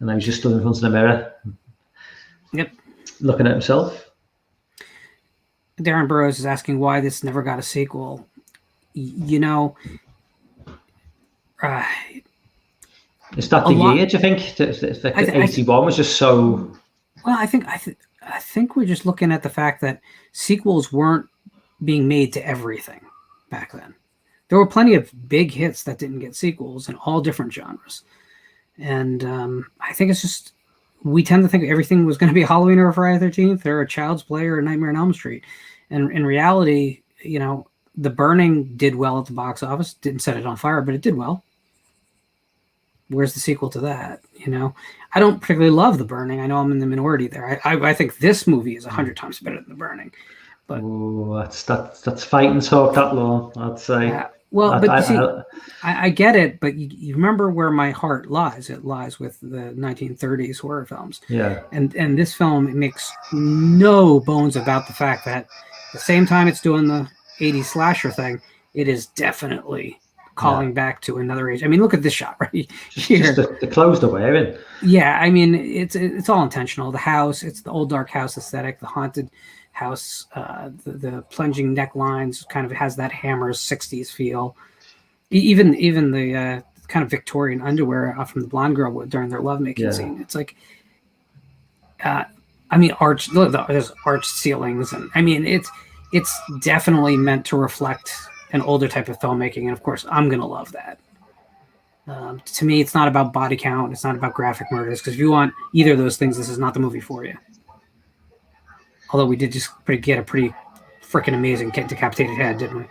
And I was just stood in front of the mirror. Yep. Looking at himself. Darren Burroughs is asking why this never got a sequel. Is that the year, do you think? 81 was just so... Well, I think we're just looking at the fact that sequels weren't being made to everything. back then. There were plenty of big hits that didn't get sequels in all different genres. And I think it's just, we tend to think everything was going to be Halloween or Friday the 13th or a Child's Play or a Nightmare on Elm Street. And in reality, you know, The Burning did well at the box office. Didn't set it on fire, but it did well. Where's the sequel to that? You know, I don't particularly love The Burning. I know I'm in the minority there. I think this movie is 100 times better than The Burning. But that's fighting talk, that Law, I'd say. Well, but you see, I get it, but you remember where my heart lies. It lies with the 1930s horror films. Yeah. And this film makes no bones about the fact that the same time it's doing the 80s slasher thing, it is definitely calling back to another age. I mean, look at this shot right here. Just the clothes they're wearing. Yeah, I mean, it's all intentional. The house, it's the old dark house aesthetic, the haunted house, the plunging necklines kind of has that Hammers 60s feel. Even the kind of Victorian underwear from the blonde girl during their lovemaking scene. It's like, I mean, there's arched ceilings, and I mean, it's definitely meant to reflect an older type of filmmaking, and of course, I'm gonna love that. To me, it's not about body count. It's not about graphic murders. Because if you want either of those things, this is not the movie for you. Although we did just get a pretty freaking amazing decapitated head, didn't we?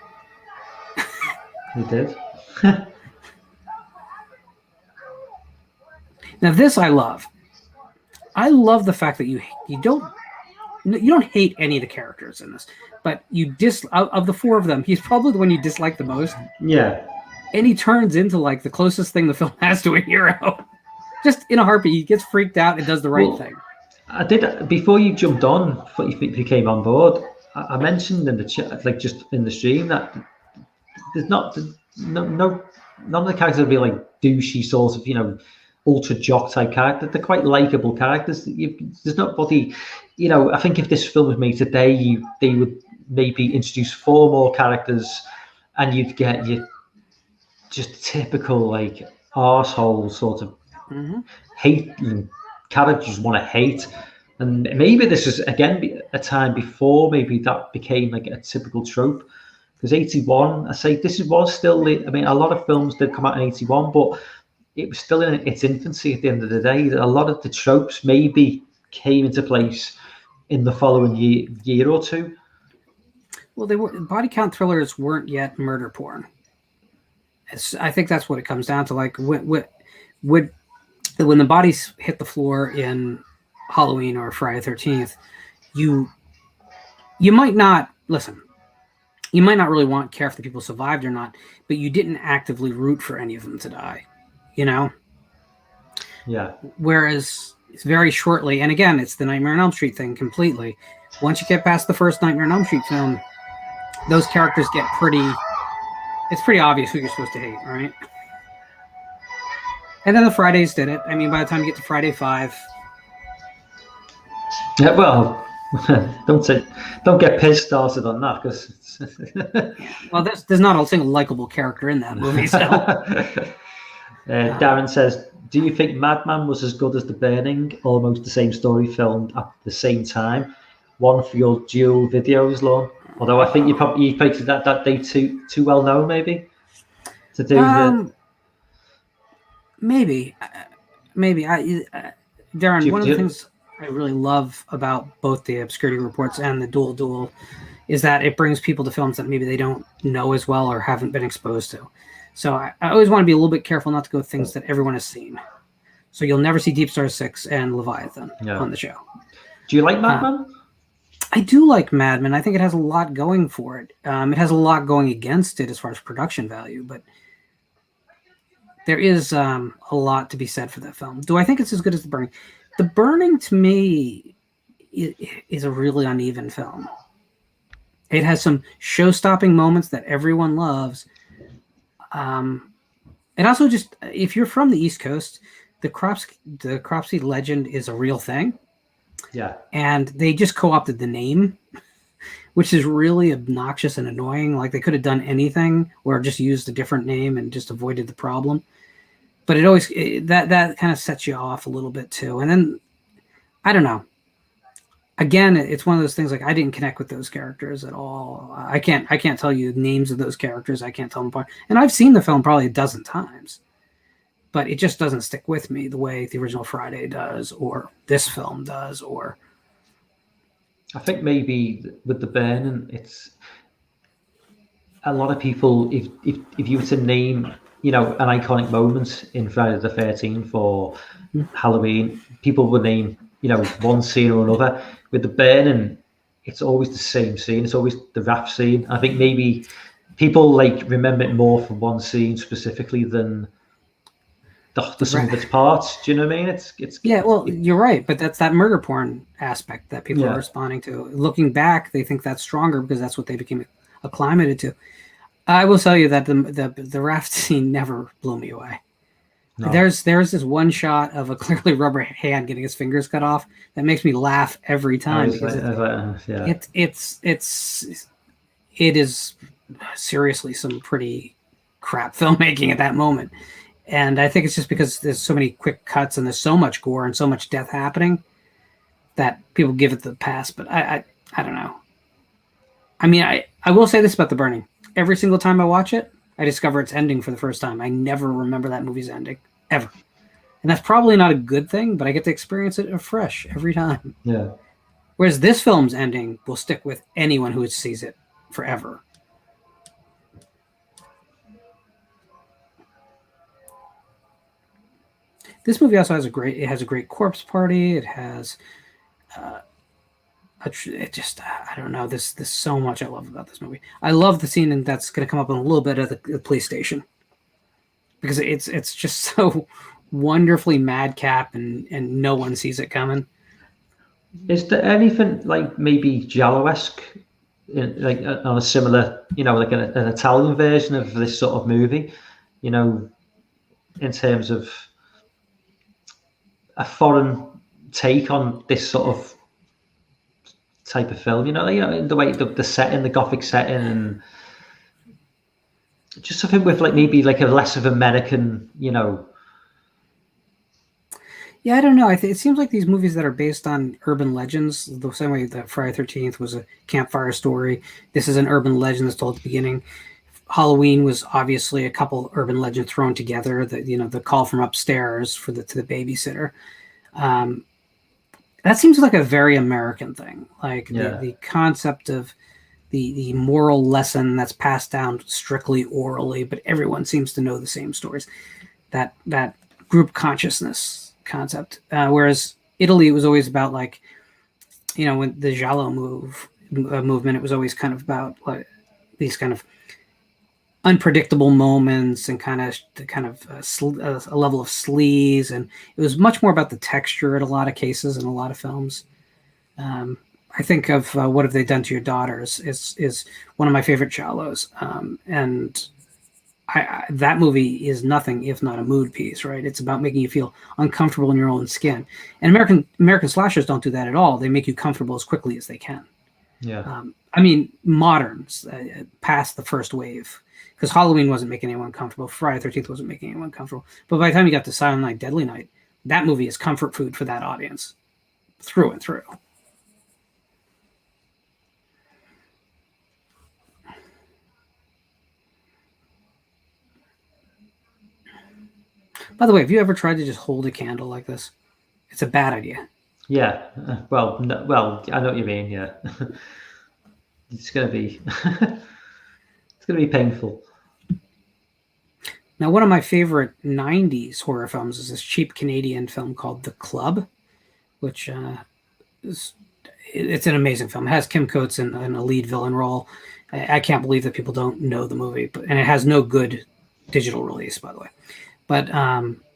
We did. Now this I love. I love the fact that you don't hate any of the characters in this, but you of the four of them, he's probably the one you dislike the most. Yeah. And he turns into like the closest thing the film has to a hero. Just in a heartbeat, he gets freaked out and does the right thing. I did, before you jumped on, before you came on board, I mentioned in the chat, like just in the stream, that there's none of the characters will be like douchey sort of, you know, ultra jock type character. They're quite likable characters. There's nobody, you know. I think if this film was made today, they would maybe introduce 4 more characters, and you'd get your just typical like arsehole sort of hate characters want to hate. And maybe this is again a time before maybe that became like a typical trope, because 81, I say this was still, I mean, a lot of films did come out in 81, but it was still in its infancy at the end of the day. A lot of the tropes maybe came into place in the following year or two. Well, they were, body count thrillers weren't yet murder porn. I think that's what it comes down to. Like when the bodies hit the floor in Halloween or Friday the 13th, you might not listen. You might not really care if the people survived or not, but you didn't actively root for any of them to die. You know? Yeah. Whereas it's very shortly, and again, it's the Nightmare on Elm Street thing completely. Once you get past the first Nightmare on Elm Street film, those characters get it's pretty obvious who you're supposed to hate, right? And then the Fridays did it. I mean, by the time you get to Friday 5. Yeah, well, don't get pissed started on that, because well, there's not a single likable character in that movie. So. Darren says, do you think Madman was as good as The Burning? Almost the same story filmed at the same time. One for your dual videos, Lorne. Although I think you probably that day too well known, maybe to do maybe. Darren, one of the things I really love about both the Obscurity Reports and the Dual is that it brings people to films that maybe they don't know as well or haven't been exposed to. So I always want to be a little bit careful not to go with things that everyone has seen. So you'll never see Deep Star 6 and Leviathan on the show. Do you like Madman? I do like Mad Men. I think it has a lot going for it. It has a lot going against it as far as production value, but there is a lot to be said for that film. Do I think it's as good as The Burning? The Burning, to me, is a really uneven film. It has some show-stopping moments that everyone loves. And also just, if you're from the East Coast, the Cropsey legend is a real thing. Yeah. And they just co-opted the name, which is really obnoxious and annoying. Like they could have done anything or just used a different name and just avoided the problem. But it always, that kind of sets you off a little bit too. And then, I don't know. again, it's one of those things like I didn't connect with those characters at all. I can't tell you the names of those characters. I can't tell them apart. And I've seen the film probably a dozen times, but it just doesn't stick with me the way the original Friday does, or this film does, or. I think maybe with The Burning, it's a lot of people. If you were to name, you know, an iconic moment in Friday the 13th or Halloween, people would name, you know, one scene or another. With The Burning, it's always the same scene. It's always the raft scene. I think maybe people like remember it more for one scene specifically than the sum of its parts. Do you know what I mean? It's yeah. Well, you're right, but that's that murder porn aspect that people are responding to. Looking back, they think that's stronger because that's what they became acclimated to. I will tell you that the raft scene never blew me away. No. There's this one shot of a clearly rubber hand getting his fingers cut off that makes me laugh every time. It is seriously some pretty crap filmmaking at that moment. And I think it's just because there's so many quick cuts and there's so much gore and so much death happening that people give it the pass. But I don't know. I mean, I will say this about The Burning. Every single time I watch it, I discover its ending for the first time. I never remember that movie's ending, ever. And that's probably not a good thing, but I get to experience it afresh every time. Yeah. Whereas this film's ending will stick with anyone who sees it forever. This movie also has a great corpse party. It has, I don't know. There's so much I love about this movie. I love the scene that's going to come up in a little bit at the police station because it's just so wonderfully madcap and no one sees it coming. Is there anything like maybe Giallo-esque, like on a similar, you know, like an Italian version of this sort of movie, you know, in terms of a foreign take on this sort of type of film, you know, in the way the setting, the Gothic setting, and just something with like maybe like a less of American, you know. Yeah, I don't know. It seems like these movies that are based on urban legends, the same way that Friday the 13th was a campfire story. This is an urban legend that's told at the beginning. Halloween was obviously a couple urban legends thrown together. That, you know, the call from upstairs to the babysitter. That seems like a very American thing. Like the concept of the moral lesson that's passed down strictly orally, but everyone seems to know the same stories. That group consciousness concept. Whereas Italy was always about, like, you know, when the Giallo movement, it was always kind of about like these kind of unpredictable moments and kind of a level of sleaze, and it was much more about the texture in a lot of cases in a lot of films. I think of What Have They Done to Your Daughters is one of my favorite giallos, and that movie is nothing if not a mood piece, right? It's about making you feel uncomfortable in your own skin, and American slashers don't do that at all. They make you comfortable as quickly as they can. Yeah. I mean, moderns past the first wave. Because Halloween wasn't making anyone comfortable. Friday the 13th wasn't making anyone comfortable. But by the time you got to Silent Night, Deadly Night, that movie is comfort food for that audience. Through and through. By the way, have you ever tried to just hold a candle like this? It's a bad idea. Yeah. Well, I know what you mean, yeah. It's going to be... it's going to be painful. Now, one of my favorite 90s horror films is this cheap Canadian film called The Club, which it's an amazing film. It has Kim Coates in a lead villain role. I can't believe that people don't know the movie, and it has no good digital release, by the way. But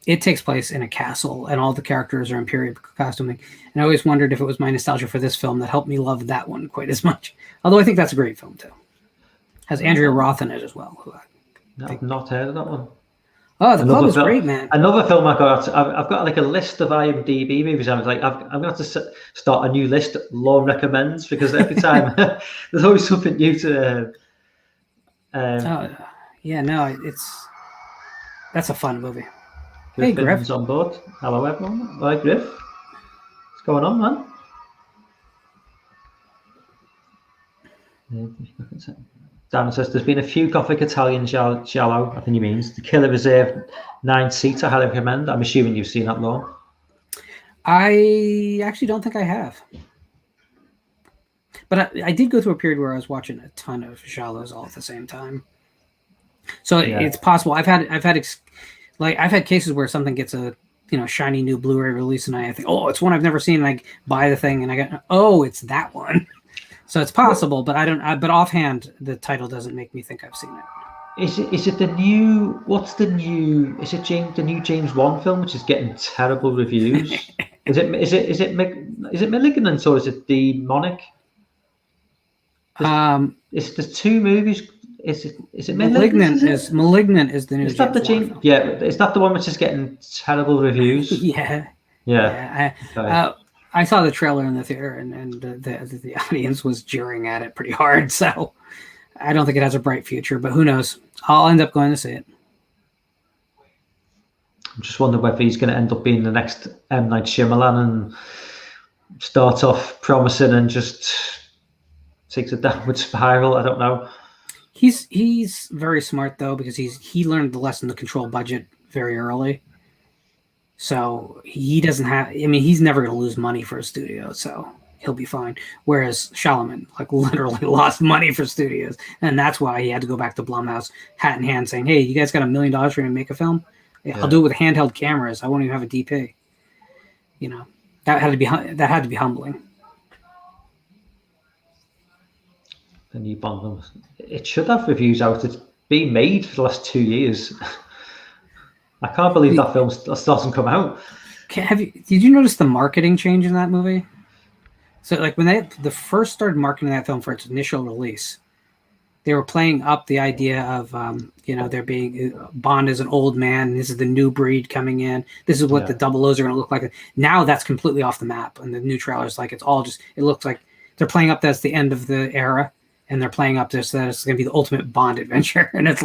it takes place in a castle, and all the characters are in period costuming. And I always wondered if it was my nostalgia for this film that helped me love that one quite as much. Although I think that's a great film, too. Has Andrea Roth in it as well. I've not heard of that one. Oh, The Club is great, man. Another film I've got like a list of IMDb movies. I was like, I'm going to have to start a new list, Law recommends, because every time there's always something new to. That's a fun movie. Hey, Griff's on board. Hello, everyone. Hi, Griff. What's going on, man? Dan says there's been a few Gothic Italian giallo. I think he means The Killer Reserve 9-seater. I highly recommend. I'm assuming you've seen that, Lauren. I actually don't think I have. But I did go through a period where I was watching a ton of giallos all at the same time. So it's possible. I've had cases where something gets a shiny new Blu-ray release, and I think, oh, it's one I've never seen, and I buy the thing, and I go, oh, it's that one. So it's possible, but I don't. But offhand, the title doesn't make me think I've seen it. Is it the new? What's the new? Is it the new James Wan film, which is getting terrible reviews? Is it Malignant or is it Demonic? It's the two movies. Is it Malignant? Malignant is the new. Is that the James? Yeah, is that the one which is getting terrible reviews? Yeah. I saw the trailer in the theater, and the audience was jeering at it pretty hard. So I don't think it has a bright future, but who knows? I'll end up going to see it. I'm just wondering whether he's going to end up being the next M. Night Shyamalan and start off promising and just takes a downward spiral. I don't know. He's very smart though, because he learned the lesson to control budget very early. So he doesn't have. I mean, he's never going to lose money for a studio, so he'll be fine. Whereas Shyamalan, literally lost money for studios, and that's why he had to go back to Blumhouse, hat in hand, saying, "Hey, you guys got $1 million for me to make a film? Yeah. I'll do it with handheld cameras. I won't even have a DP." That had to be humbling. The new Bond film. It should have reviews out. It's been made for the last 2 years. I can't believe that film still hasn't come out. Did you notice the marketing change in that movie? So, when they first started marketing that film for its initial release, they were playing up the idea of, there being Bond is an old man. This is the new breed coming in. This is what the 00s are going to look like. Now that's completely off the map, and the new trailer's it looks like they're playing up that's the end of the era, and they're playing up this that it's going to be the ultimate Bond adventure, and it's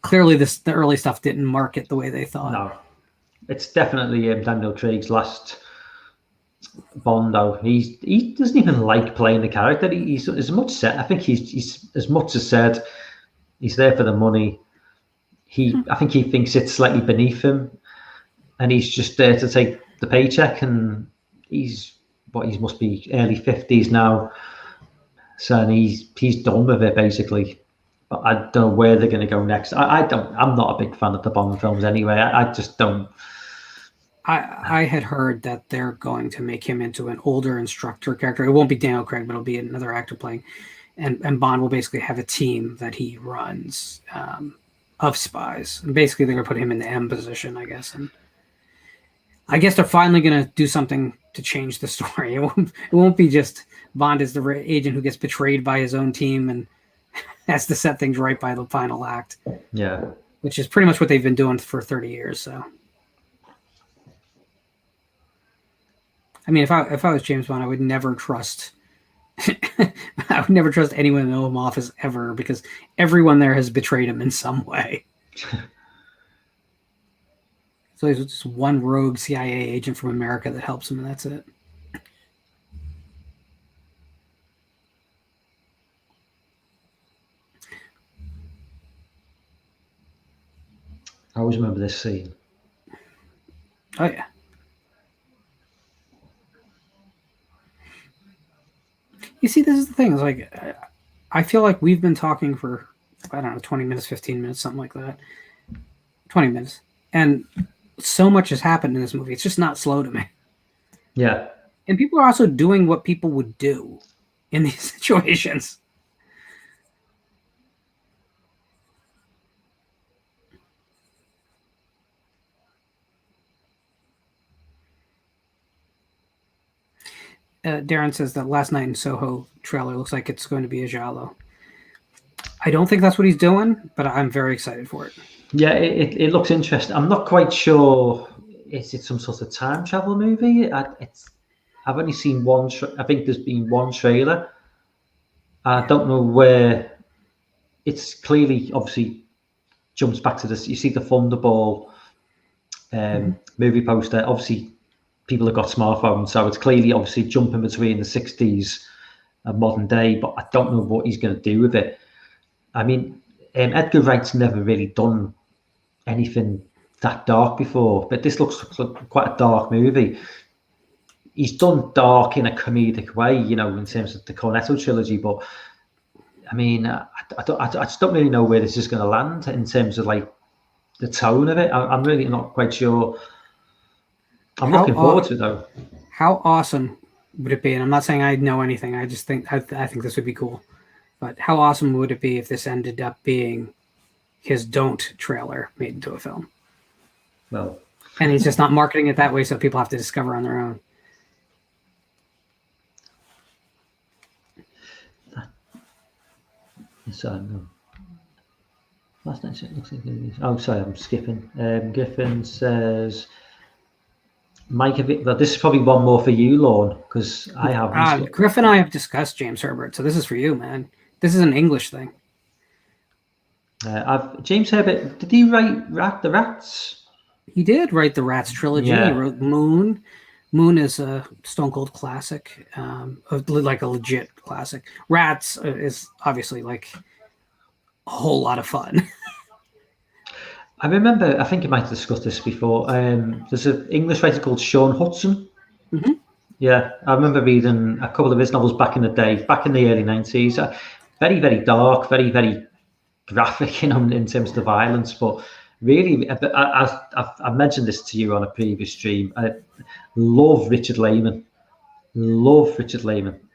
clearly the early stuff didn't market the way they thought. No, it's definitely Daniel Craig's last Bond. Though he doesn't even like playing the character. He's as much said. I think he's as much as said he's there for the money. I think he thinks it's slightly beneath him, and he's just there to take the paycheck. And he must be early 50s now, so he's done with it basically. But I don't know where they're going to go next. I'm not a big fan of the Bond films anyway. I just don't. I had heard that they're going to make him into an older instructor character. It won't be Daniel Craig, but it'll be another actor playing. And Bond will basically have a team that he runs of spies. And basically, they're going to put him in the M position, I guess. And I guess they're finally going to do something to change the story. It won't be just Bond is the agent who gets betrayed by his own team and has to set things right by the final act. Yeah. Which is pretty much what they've been doing for 30 years. So, I mean, if I was James Bond, I would never trust. I would never trust anyone in the Oval Office ever, because everyone there has betrayed him in some way. So there's just one rogue CIA agent from America that helps him, and that's it. I always remember this scene. Oh, yeah. You see, this is the thing. It's I feel like we've been talking for, I don't know, 20 minutes, 15 minutes, something like that. 20 minutes. And so much has happened in this movie. It's just not slow to me. Yeah. And people are also doing what people would do in these situations. Darren says that Last Night in Soho trailer looks like it's going to be a giallo. I don't think that's what he's doing, but I'm very excited for it. Yeah, it looks interesting. I'm not quite sure. Is it some sort of time travel movie? I've only seen one. I think there's been one trailer. I don't know where. It's clearly, obviously, jumps back to this. You see the Thunderball movie poster. Obviously, people have got smartphones, so it's clearly, obviously, jumping between the 60s a modern day, but I don't know what he's going to do with it. I mean, Edgar Wright's never really done anything that dark before, but this looks like quite a dark movie. He's done dark in a comedic way, you know, in terms of the Cornetto trilogy, but I mean, I just don't really know where this is going to land in terms of like the tone of it. I'm really not quite sure. I'm looking forward to it though. How awesome would it be? And I'm not saying I know anything. I just think I think this would be cool. But how awesome would it be if this ended up being his Don't trailer made into a film? Well, and he's just not marketing it that way, so people have to discover on their own. Yes, I know. Last night it looks like it is. Oh, sorry, I'm skipping. Griffin says, Mike, well, this is probably one more for you, Lorne, because I haven't. Griffin and I have discussed James Herbert, so this is for you, man. This is an English thing. James Herbert, did he write the Rats? He did write the Rats trilogy. Yeah. He wrote Moon. Moon is a stone cold classic, like a legit classic. Rats is obviously like a whole lot of fun. I remember, I think I might have discussed this before. There's an English writer called Sean Hudson. Mm-hmm. Yeah, I remember reading a couple of his novels back in the day, back in the early 90s. Very, very dark, very, very graphic, you know, in terms of the violence. But really, I've mentioned this to you on a previous stream. I love Richard Lehman.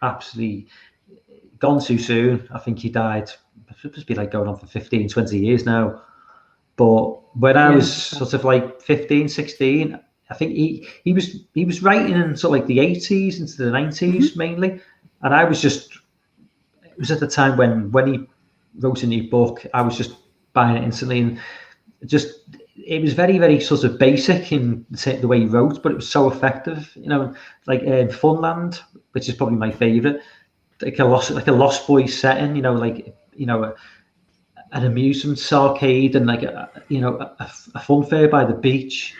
Absolutely gone too soon. I think he died. It must be like going on for 15, 20 years now. But when I was sort of like 15, 16, I think he was writing in sort of like the 80s into the 90s mainly. And I was just, it was at the time when he wrote a new book, I was just buying it instantly. And just, it was very, very sort of basic in the way he wrote, but it was so effective, you know, like Funland, which is probably my favorite, like a Lost Boys setting, you know, like, you know, an amusement arcade and like a fun fair by the beach,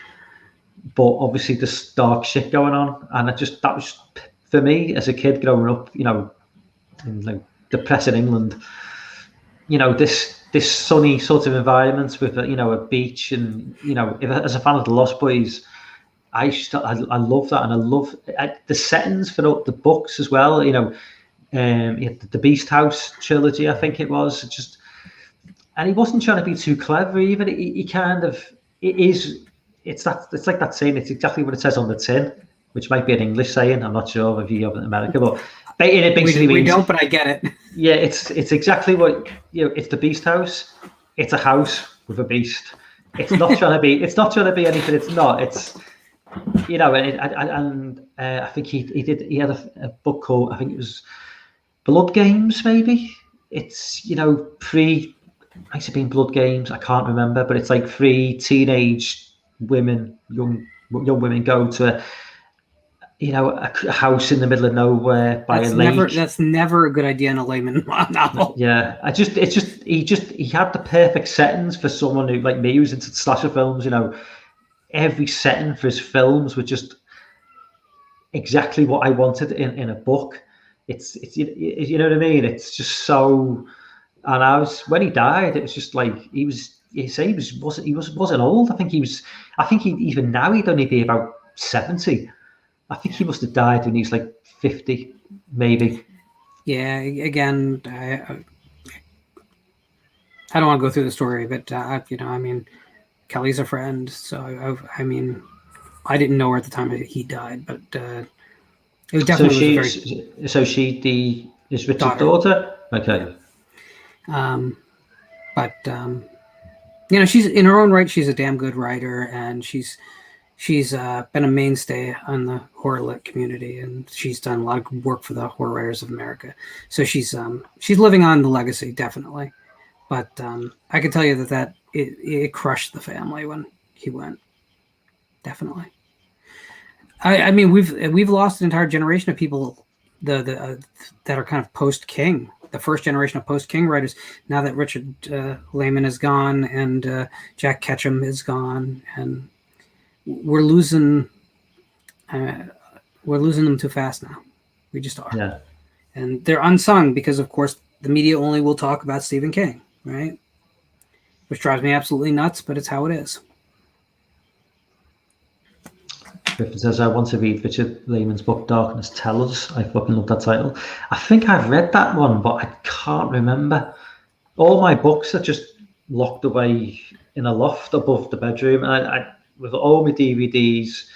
but obviously this dark shit going on. And that was for me as a kid growing up, you know, in like depressing England, you know, this sunny sort of environment with a beach, and you know, as a fan of the Lost Boys, I love that, and I love the settings for the books as well. You know, the Beast House trilogy, I think it was just. And he wasn't trying to be too clever either. He kind of, it's like that saying, it's exactly what it says on the tin, which might be an English saying. I'm not sure if you have it in America, but it basically we means, don't, but I get it. Yeah, it's exactly what, you know, it's the Beast House. It's a house with a beast. It's not trying to be anything it's not. It's, you know, and I think he had a book called, I think it was Blood Games, maybe. It's, you know, might have been Blood Games, I can't remember, but it's like 3 teenage women, young women go to a house in the middle of nowhere by a lake. That's never a good idea in a layman novel. Yeah, he had the perfect settings for someone who, like me, who's into slasher films. You know, every setting for his films was just exactly what I wanted in a book. It's you know what I mean? It's just so. And when he died, it was just like he wasn't old. I think even now he'd only be about 70. I think he must have died when he was like 50, maybe. Yeah. Again, I don't want to go through the story, but you know, I mean, Kelly's a friend, so I mean, I didn't know her at the time he died, but it was definitely is Richard's daughter? Okay. But you know, she's in her own right. She's a damn good writer, and she's been a mainstay on the horror lit community, and she's done a lot of work for the Horror Writers of America. So she's living on the legacy, definitely. But I can tell you that it crushed the family when he went. Definitely. I mean, we've lost an entire generation of people that are kind of post King. The first generation of post-King writers, now that Richard Lehman is gone and Jack Ketchum is gone, and we're losing them too fast now. We just are. Yeah. And they're unsung because, of course, the media only will talk about Stephen King, right? Which drives me absolutely nuts, but it's how it is. Griffin says, I want to read Richard Lehman's book, Darkness Tells. I fucking love that title. I think I've read that one, but I can't remember. All my books are just locked away in a loft above the bedroom. And I with all my DVDs,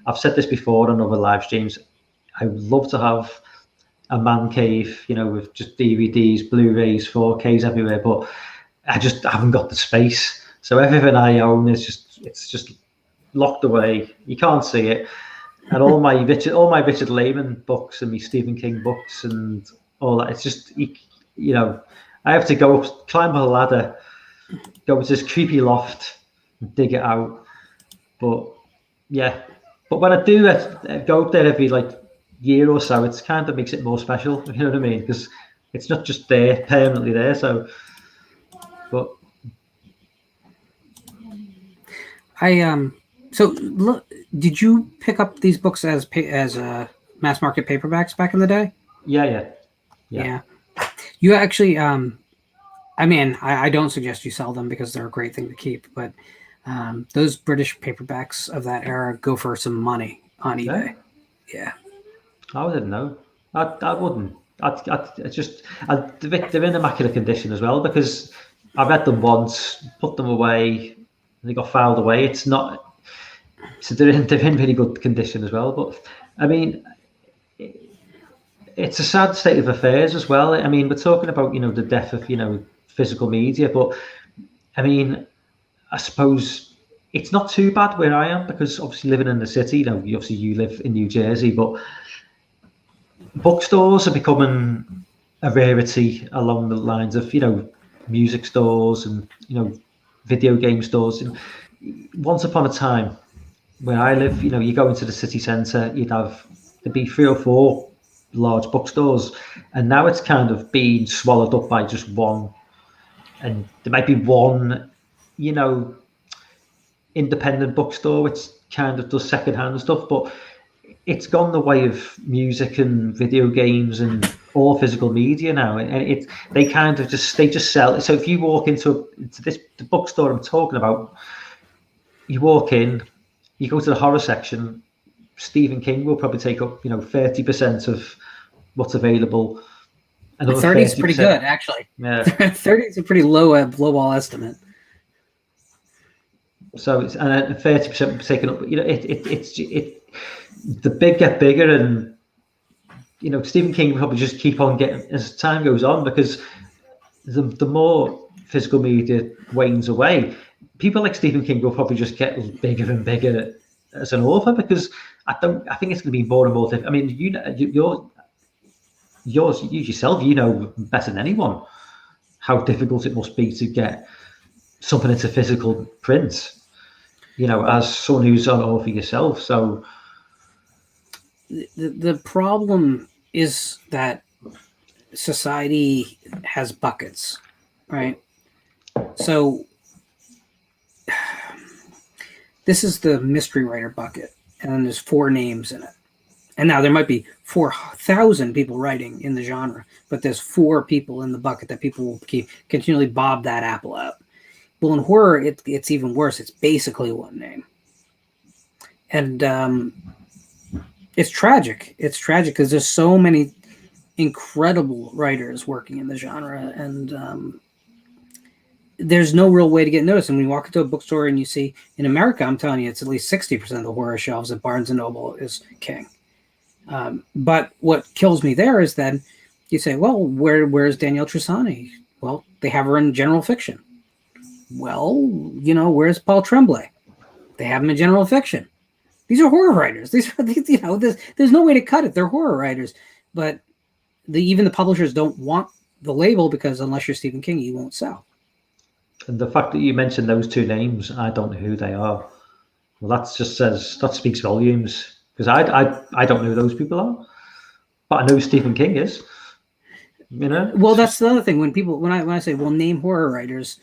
I've said this before on other live streams, I would love to have a man cave, with just DVDs, Blu-rays, 4Ks everywhere, but I just haven't got the space. So everything I own is just locked away. You can't see it. And all my Richard Lehman books and my Stephen King books and all that, it's just, I have to go up, climb a ladder, go to this creepy loft, and dig it out. But yeah, but when I do go up there every year or so, it's kind of makes it more special. You know what I mean? Because it's not just there permanently there. So, but look, did you pick up these books as mass market paperbacks back in the day? Yeah. You actually, I don't suggest you sell them because they're a great thing to keep, but those British paperbacks of that era go for some money on eBay. Yeah. I didn't know. I wouldn't. They're in immaculate condition as well because I read them once, put them away, and they got filed away. It's not. So they're in really good condition as well. But I mean, it's a sad state of affairs as well. I mean, we're talking about the death of physical media, but I mean, I suppose it's not too bad where I am because obviously living in the city, you live in New Jersey, but bookstores are becoming a rarity along the lines of, music stores and, video game stores. And once upon a time where I live, you go into the city centre, there'd be 3 or 4 large bookstores. And now it's kind of being swallowed up by just one. And there might be one, independent bookstore which kind of does secondhand stuff, but it's gone the way of music and video games and all physical media now, and they just sell. So if you walk into the bookstore I'm talking about, you walk in, you go to the horror section, Stephen King will probably take up 30% of what's available. 30 is pretty good, actually. Yeah, 30 is a pretty low ball estimate. So it's 30% taken up. The big get bigger, and Stephen King will probably just keep on getting as time goes on because the more physical media wanes away, people like Stephen King will probably just get bigger and bigger as an author because I think it's going to be more and more difficult. I mean, you yourself, better than anyone how difficult it must be to get something into physical print. As someone who's an author yourself, so. The problem is that society has buckets, right? So this is the mystery writer bucket, and then there's 4 names in it. And now there might be 4,000 people writing in the genre, but there's 4 people in the bucket that people will continually bob that apple out. Well, in horror, it's even worse. It's basically 1 name. And it's tragic. It's tragic because there's so many incredible writers working in the genre, and there's no real way to get noticed. And when you walk into a bookstore and you see, in America, I'm telling you, it's at least 60% of the horror shelves at Barnes & Noble is King. But what kills me there is that you say, well, where's Danielle Tristani? Well, they have her in general fiction. Well, where's Paul Tremblay? They have him in general fiction. These are horror writers. These are, there's no way to cut it. They're horror writers. But even the publishers don't want the label because unless you're Stephen King, you won't sell. And the fact that you mentioned those 2 names, I don't know who they are. Well, that speaks volumes because I don't know who those people are, but I know who Stephen King is. Well, that's the other thing. When I say, well, name horror writers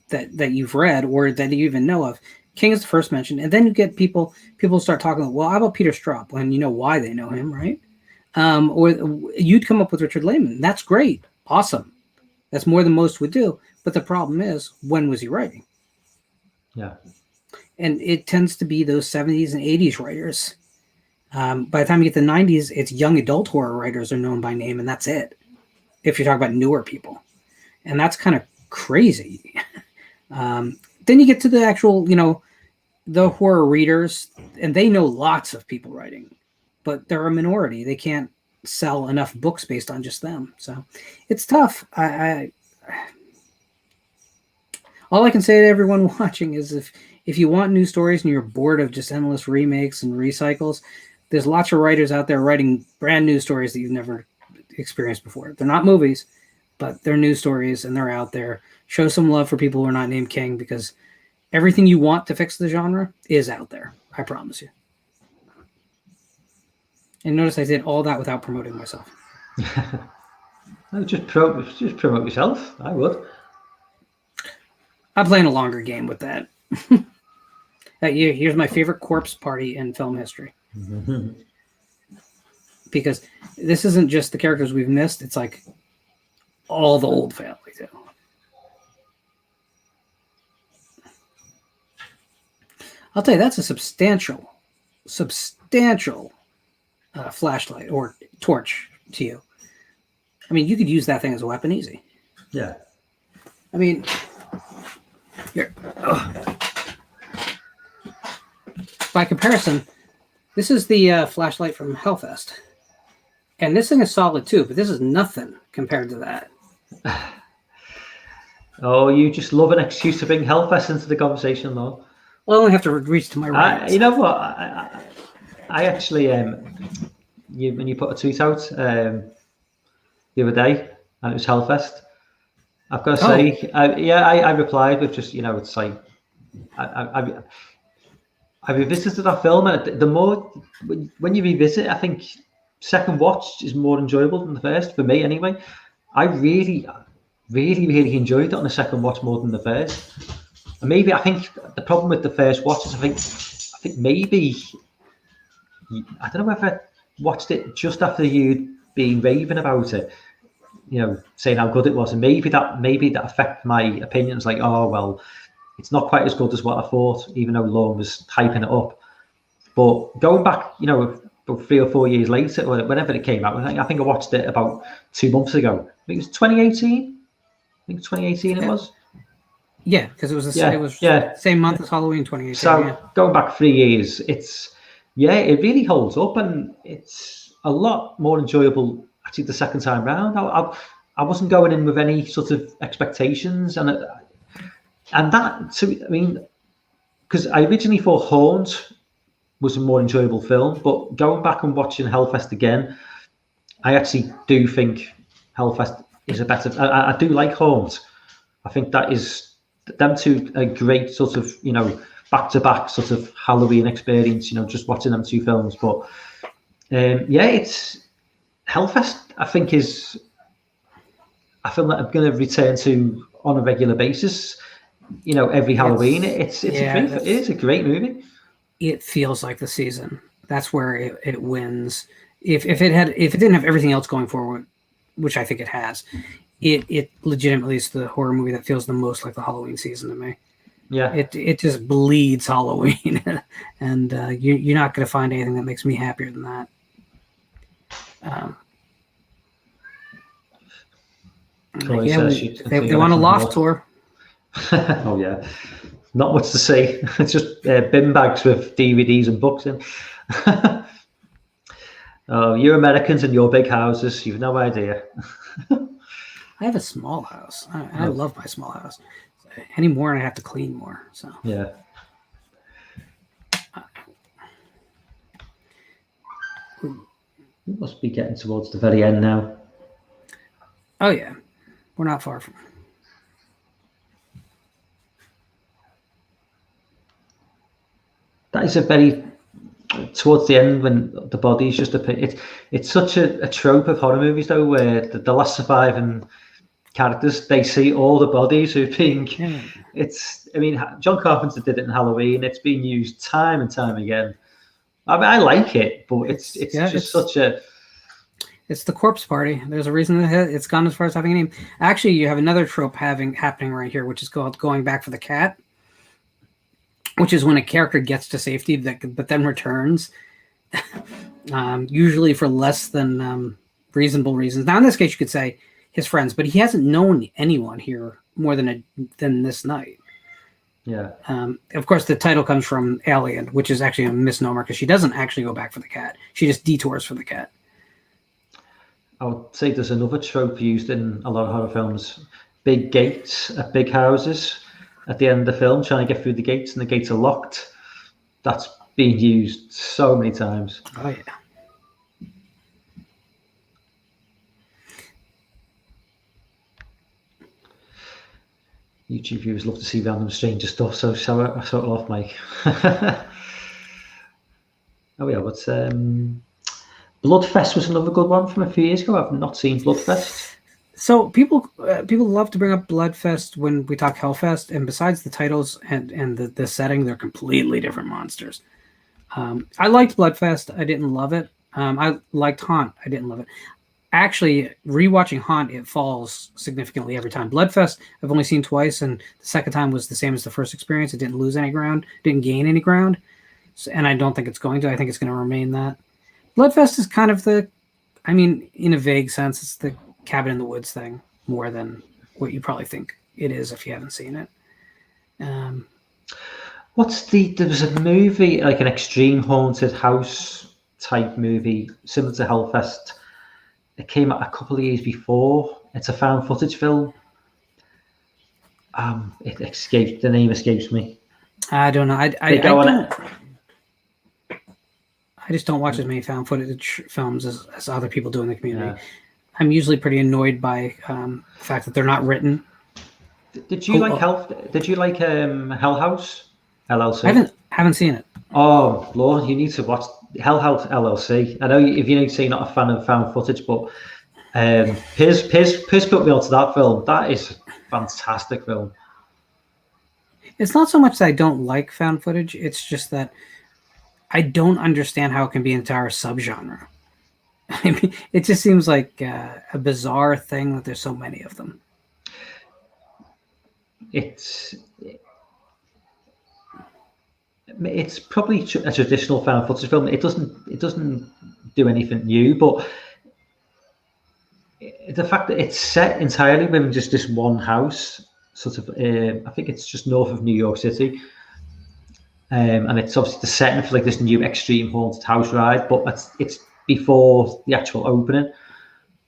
that you've read or that you even know of, King is the first mention, and then you get people start talking. Well, how about Peter Straub? And you know why they know him, right? or you'd come up with Richard Lehman. That's great, awesome. That's more than most would do. But the problem is, when was he writing? Yeah. And it tends to be those 70s and 80s writers. By the time you get to the 90s, it's young adult horror writers are known by name, and that's it. If you're talking about newer people. And that's kind of crazy. Then you get to the actual, the horror readers, and they know lots of people writing, but they're a minority. They can't sell enough books based on just them. So it's tough. All I can say to everyone watching is if you want new stories and you're bored of just endless remakes and recycles, there's lots of writers out there writing brand new stories that you've never experienced before. They're not movies, but they're new stories and they're out there. Show some love for people who are not named King, because everything you want to fix the genre is out there. I promise you. And notice I did all that without promoting myself. No, just promote yourself. I would. I'm playing a longer game with that. Here's my favorite corpse party in film history. Mm-hmm. Because this isn't just the characters we've missed. It's like all the old family too. I'll tell you, that's a substantial flashlight or torch to you. I mean, you could use that thing as a weapon easy. Yeah. I mean, here. By comparison, this is the flashlight from Hellfest. And this thing is solid too, but this is nothing compared to that. Oh, you just love an excuse to bring Hellfest into the conversation, though. Well, I only have to reach to my right. You know what? I actually, when you put a tweet out the other day, and it was Hellfest, I've got to say, I replied with just, it's like, I revisited that film, and the more, when you revisit, I think second watch is more enjoyable than the first, for me anyway. I really, really enjoyed it on the second watch more than the first. And maybe I think the problem with the first watch is I think maybe, I don't know if I watched it just after you'd been raving about it, saying how good it was, and maybe that affected my opinions. Like, oh well, it's not quite as good as what I thought, even though Lorne was hyping it up. But going back, about 3 or 4 years later, or whenever it came out, I think I watched it about 2 months ago. I think it was 2018. It was. Yeah, because it was same month as Halloween 2018. So going back 3 years, it really holds up, and it's a lot more enjoyable actually the second time round. I wasn't going in with any sort of expectations, and that, I mean, because I originally thought Haunt was a more enjoyable film, but going back and watching Hellfest again, I actually do think Hellfest is a better. I do like Haunt. I think that is. Them two a great sort of back-to-back sort of Halloween experience, just watching them two films. But it's Hellfest, I think, is a film that I'm going to return to on a regular basis, every Halloween. It is a great movie. It feels like the season. That's where it wins. If it didn't have everything else going forward, which I think it has, it legitimately is the horror movie that feels the most like the Halloween season to me. Yeah, it just bleeds Halloween, and you're not going to find anything that makes me happier than that. They want a loft tour. Oh yeah, not much to say. It's just bin bags with DVDs and books in. Oh, you Americans and your big houses, you've no idea. I have a small house. I love my small house. Any more, and I have to clean more. So yeah. We must be getting towards the very end now. Oh yeah, we're not far from. That is a very towards the end when the body's just it's such a trope of horror movies though, where the last surviving characters, they see all the bodies who've been. Yeah. John Carpenter did it in Halloween. It's been used time and time again. I like it, but it's such a. It's the corpse party. There's a reason that it's gone as far as having a name. Actually, you have another trope happening right here, which is called going back for the cat, which is when a character gets to safety but then returns, usually for less than reasonable reasons. Now, in this case, you could say his friends, but he hasn't known anyone here more than this night. Yeah. Of course, the title comes from Alien, which is actually a misnomer because she doesn't actually go back for the cat. She just detours for the cat. I would say there's another trope used in a lot of horror films: big gates at big houses at the end of the film, trying to get through the gates, and the gates are locked. That's been used so many times. Oh, yeah. YouTube viewers love to see random stranger stuff, so I sort of off, Mike. Oh yeah, what's Bloodfest was another good one from a few years ago. I've not seen Bloodfest. So people love to bring up Bloodfest when we talk Hellfest, and besides the titles and the setting, they're completely different monsters. I liked Bloodfest. I didn't love it. I liked Haunt. I didn't love it. Actually, rewatching Haunt, it falls significantly every time. Bloodfest, I've only seen twice, and the second time was the same as the first experience. It didn't lose any ground, didn't gain any ground, and I don't think it's going to. I think it's going to remain that. Bloodfest is kind of in a vague sense, it's the cabin in the woods thing more than what you probably think it is if you haven't seen it. There was a movie, like an extreme haunted house type movie, similar to Hellfest. It came out a couple of years before. It's a found footage film. The name escapes me. I don't know. I just don't watch as many found footage films as other people do in the community. Yeah. I'm usually pretty annoyed by the fact that they're not written. Did you like Hell House LLC? I haven't seen it. Oh Lord, you need to watch Hell House LLC. I know if you say you're not a fan of found footage, but Piers put me onto that film. That is a fantastic film. It's not so much that I don't like found footage; it's just that I don't understand how it can be an entire subgenre. I mean, it just seems like a bizarre thing that there's so many of them. It's probably a traditional found footage film. It doesn't do anything new, but the fact that it's set entirely within just this one house, sort of, I think it's just north of New York City. And it's obviously the setting for like this new extreme haunted house ride, but it's before the actual opening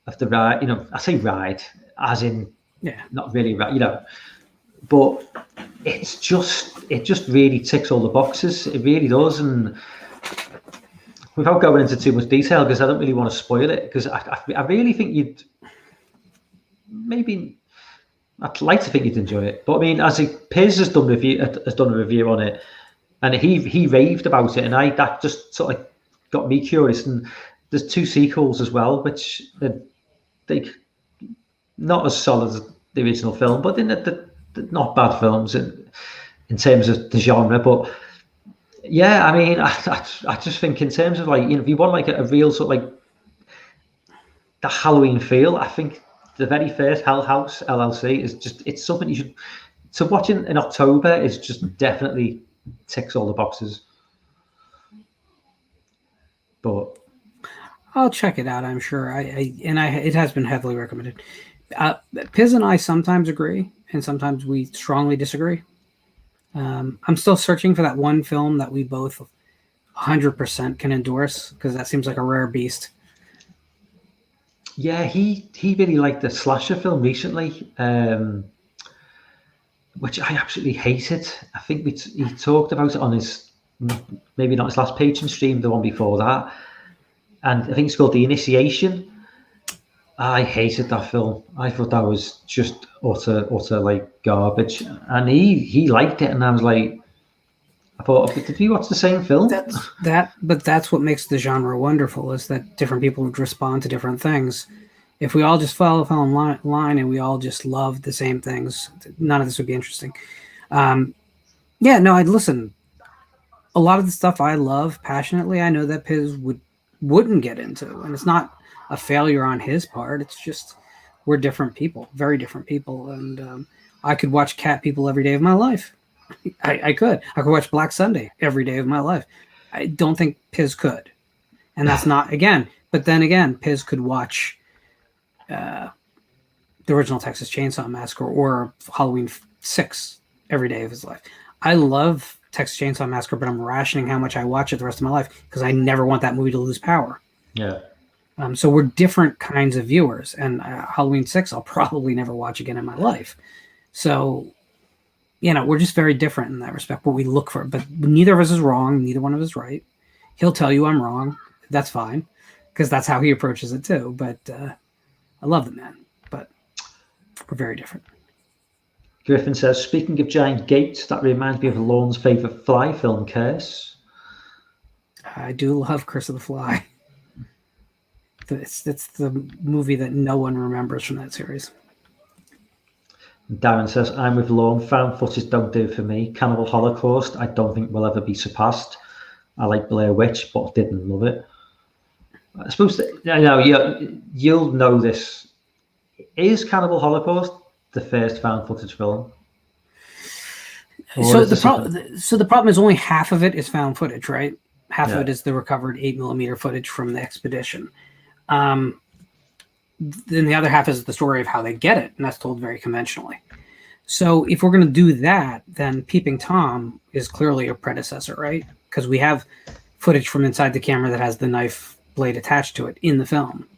of the ride. You know, I say ride as in not really ride, but it just really ticks all the boxes. It really does, and without going into too much detail, because I don't really want to spoil it, because I really think I'd like to think you'd enjoy it. But I mean, Piers has done a review on it. And he raved about it, and that just sort of got me curious. And there's 2 sequels as well, which they not as solid as the original film, but they're not bad films in terms of the genre. But yeah, I mean, I just think in terms of if you want like a real sort of like the Halloween feel, I think the very first Hell House LLC it's something you should. So watching in October is just definitely ticks all the boxes. But I'll check it out, I'm sure. It has been heavily recommended. Piz and I sometimes agree, and sometimes we strongly disagree. I'm still searching for that one film that we both 100% can endorse, because that seems like a rare beast. Yeah, he really liked the slasher film recently, which I absolutely hated. I think he talked about it on his, maybe not his last Patreon stream, the one before that. And I think it's called The Initiation. I hated that film. I thought that was just utter like garbage. And he liked it, and I was like, I thought, did we watch the same film? But that's what makes the genre wonderful, is that different people would respond to different things. If we all just fell in line and we all just loved the same things, none of this would be interesting. I'd listen. A lot of the stuff I love passionately, I know that Piz wouldn't get into, and it's not a failure on his part. It's just we're different people, very different people, and I could watch Cat People every day of my life. I could watch Black Sunday every day of my life. I don't think Piz could, and that's not again. But then again, Piz could watch the original Texas Chainsaw Massacre or Halloween 6 every day of his life. I love Texas Chainsaw Massacre, but I'm rationing how much I watch it the rest of my life because I never want that movie to lose power. Yeah. So we're different kinds of viewers, and Halloween 6 I'll probably never watch again in my life. So, we're just very different in that respect, what we look for. But neither of us is wrong. Neither one of us is right. He'll tell you I'm wrong. That's fine, because that's how he approaches it too. But I love the man, but we're very different. Griffin says, speaking of giant gates, that reminds me of Lorne's favourite Fly film, Curse. I do love Curse of the Fly. It's the movie that no one remembers from that series. Darren says, I'm with Lorne. Found footage don't do it for me. Cannibal Holocaust, I don't think will ever be surpassed. I like Blair Witch, but didn't love it. I suppose that, you'll know this. Is Cannibal Holocaust the first found footage film? So the problem is only half of it is found footage, right? Half of it is the recovered 8mm footage from the expedition. Then the other half is the story of how they get it, and that's told very conventionally. So if we're going to do that, then Peeping Tom is clearly a predecessor, right? Because we have footage from inside the camera that has the knife blade attached to it in the film.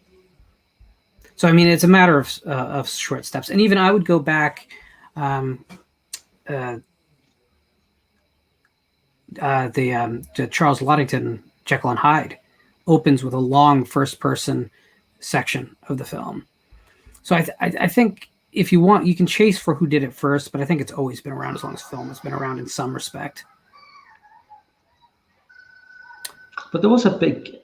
So I mean, it's a matter of short steps, and even I would go back. The Charles Ludington Jekyll and Hyde opens with a long first-person section of the film. So I think if you want, you can chase for who did it first, but I think it's always been around as long as film has been around in some respect. But there was a big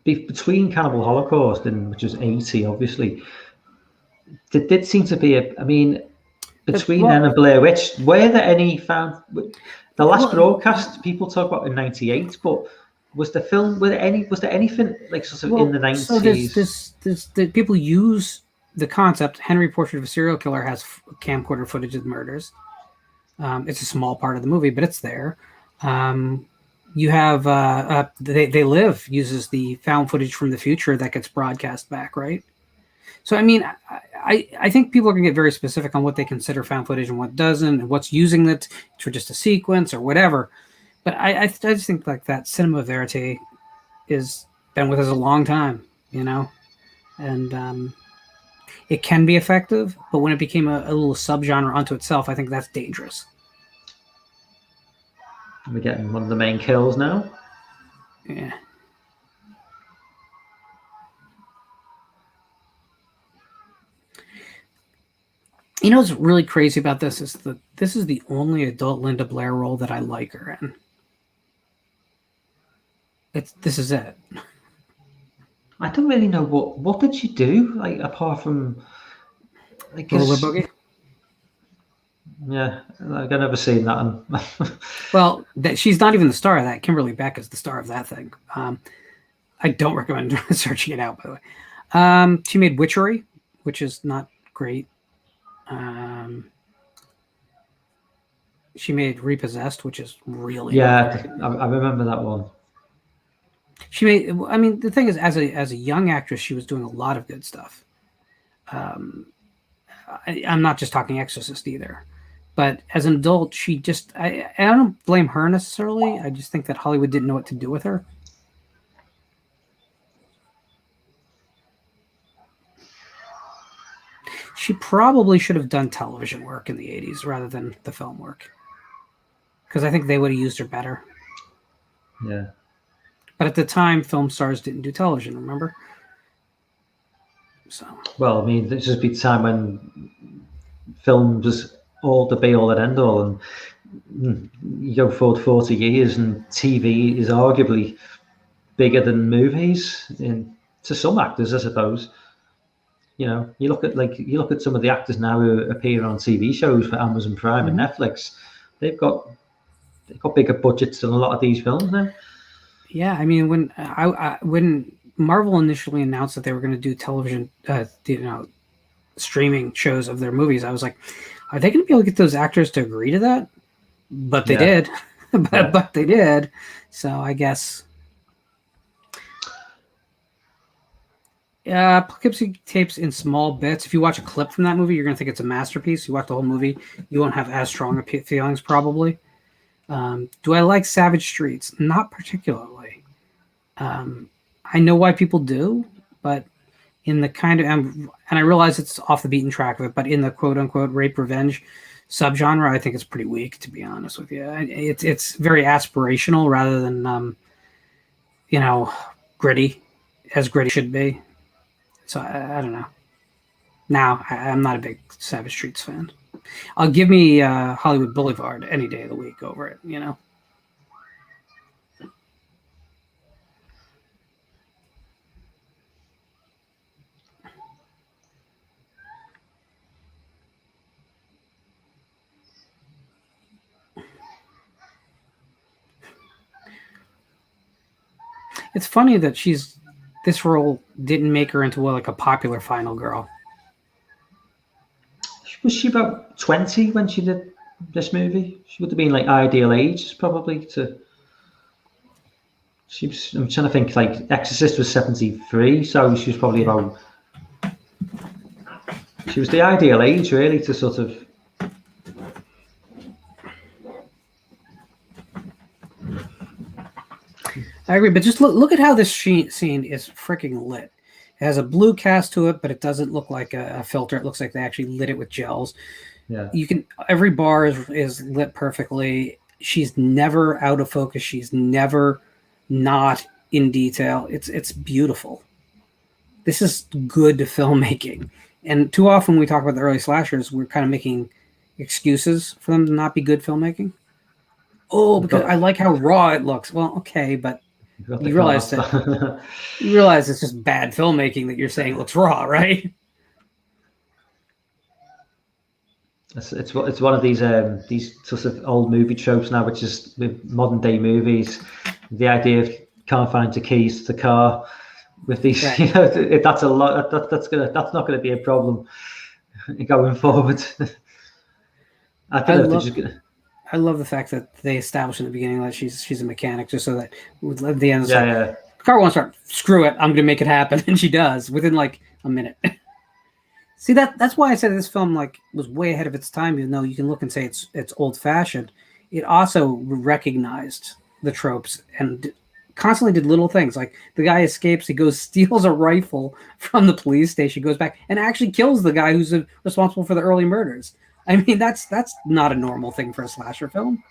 between Cannibal Holocaust and which was 80, obviously. There did seem to be between then and Blair Witch. Were there any found? The last broadcast people talk about in '98, but was the film? Was there anything like sort of in the '90s? So there's people use the concept. Henry, Portrait of a Serial Killer has camcorder footage of the murders. It's a small part of the movie, but it's there. You have They Live uses the found footage from the future that gets broadcast back, right? So I mean, I think people are going to get very specific on what they consider found footage and what doesn't, and what's using it for just a sequence or whatever. But I just think like that cinema verite is been with us a long time, and it can be effective, but when it became a little subgenre unto itself, I think that's dangerous. We're getting one of the main kills now. Yeah. You know what's really crazy about this is that this is the only adult Linda Blair role that I like her in. This is it. I don't really know what did she do apart from Roller Boogie. Yeah, I've never seen that. Well, she's not even the star of that. Kimberly Beck is the star of that thing. I don't recommend searching it out, by the way. She made Witchery, which is not great. She made Repossessed, which is really I remember that one. She made. I mean, the thing is, as a young actress, she was doing a lot of good stuff. I'm not just talking Exorcist either, but as an adult, she just. I don't blame her necessarily. I just think that Hollywood didn't know what to do with her. She probably should have done television work in the 80s rather than the film work, because I think they would have used her better. Yeah. But at the time, film stars didn't do television, remember? So. Well, I mean, there's just been a time when film was all the be all and end all, and you go forward 40 years, and TV is arguably bigger than movies to some actors, I suppose. You look at some of the actors now who appear on TV shows for Amazon Prime and Netflix. They've got bigger budgets than a lot of these films now. Yeah, I mean, when Marvel initially announced that they were going to do television, streaming shows of their movies, I was like, are they going to be able to get those actors to agree to that? But they did. But they did. So I guess. Poughkeepsie Tapes in small bits. If you watch a clip from that movie, you're going to think it's a masterpiece. You watch the whole movie, you won't have as strong feelings probably. Do I like Savage Streets? Not particularly. I know why people do, but in the kind of, and I realize it's off the beaten track of it, but in the quote unquote rape revenge subgenre, I think it's pretty weak, to be honest with you. It's very aspirational rather than, gritty, as gritty should be. So I don't know. Now, I'm not a big Savage Streets fan. I'll give me Hollywood Boulevard any day of the week over it, It's funny that this role didn't make her into like a popular final girl. Was she about 20 when she did this movie? She would have been like ideal age, probably. I'm trying to think, like Exorcist was 73, so she was probably about. She was the ideal age, really, to sort of. I agree, but just look at how this scene is freaking lit. It has a blue cast to it, but it doesn't look like a filter. It looks like they actually lit it with gels. Yeah. Every bar is lit perfectly. She's never out of focus. She's never not in detail. It's beautiful. This is good filmmaking. And too often we talk about the early slashers, we're kind of making excuses for them to not be good filmmaking. Oh, because I like how raw it looks. Well, okay, but you realize it's just bad filmmaking that you're saying looks raw, right? It's one of these sorts of old movie tropes now, which is with modern day movies. The idea of can't find the keys to the car with these, right. That's a lot. That's not gonna be a problem going forward. I love the fact that they established in the beginning that she's a mechanic, just so that at the end, the car won't start. Screw it, I'm going to make it happen, and she does within like a minute. See, that's why I said this film was way ahead of its time. Even though you can look and say it's old fashioned, it also recognized the tropes and constantly did little things. Like the guy escapes, he goes steals a rifle from the police station, goes back and actually kills the guy who's responsible for the early murders. I mean, that's not a normal thing for a slasher film.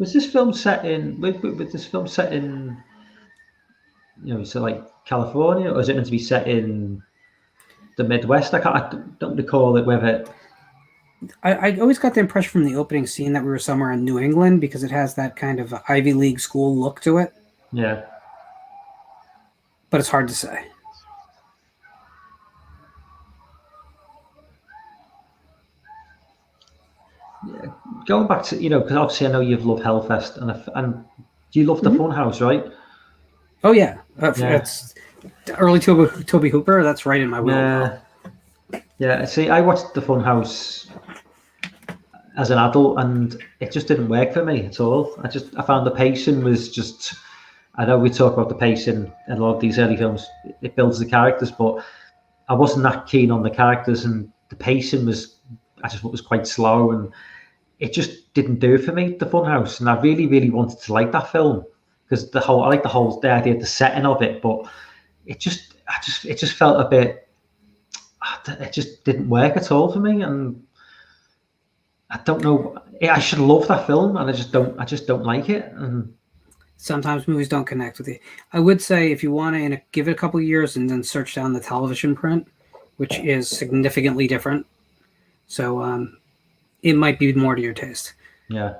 Was this film set in? With this film set in? So like California, or is it meant to be set in the Midwest? I don't recall it whether. I always got the impression from the opening scene that we were somewhere in New England because it has that kind of Ivy League school look to it. Yeah. But it's hard to say. Yeah. Going back to, because obviously I know you've loved Hellfest and you love the Funhouse, right? Oh, yeah. That's early Toby Hooper. That's right in my wheelhouse. Yeah. See, I watched the Funhouse as an adult, and it just didn't work for me at all. I found the pacing was just. I know we talk about the pacing in a lot of these early films. It builds the characters, but I wasn't that keen on the characters, and the pacing was. I just thought it was quite slow, and it just didn't do it for me. The Funhouse, and I really, really wanted to like that film because I like the idea of the setting of it, but it just felt a bit. It just didn't work at all for me, and I don't know. I should love that film, and I just don't like it. And sometimes movies don't connect with you. I would say if you want to give it a couple of years and then search down the television print, which is significantly different. So it might be more to your taste. Yeah.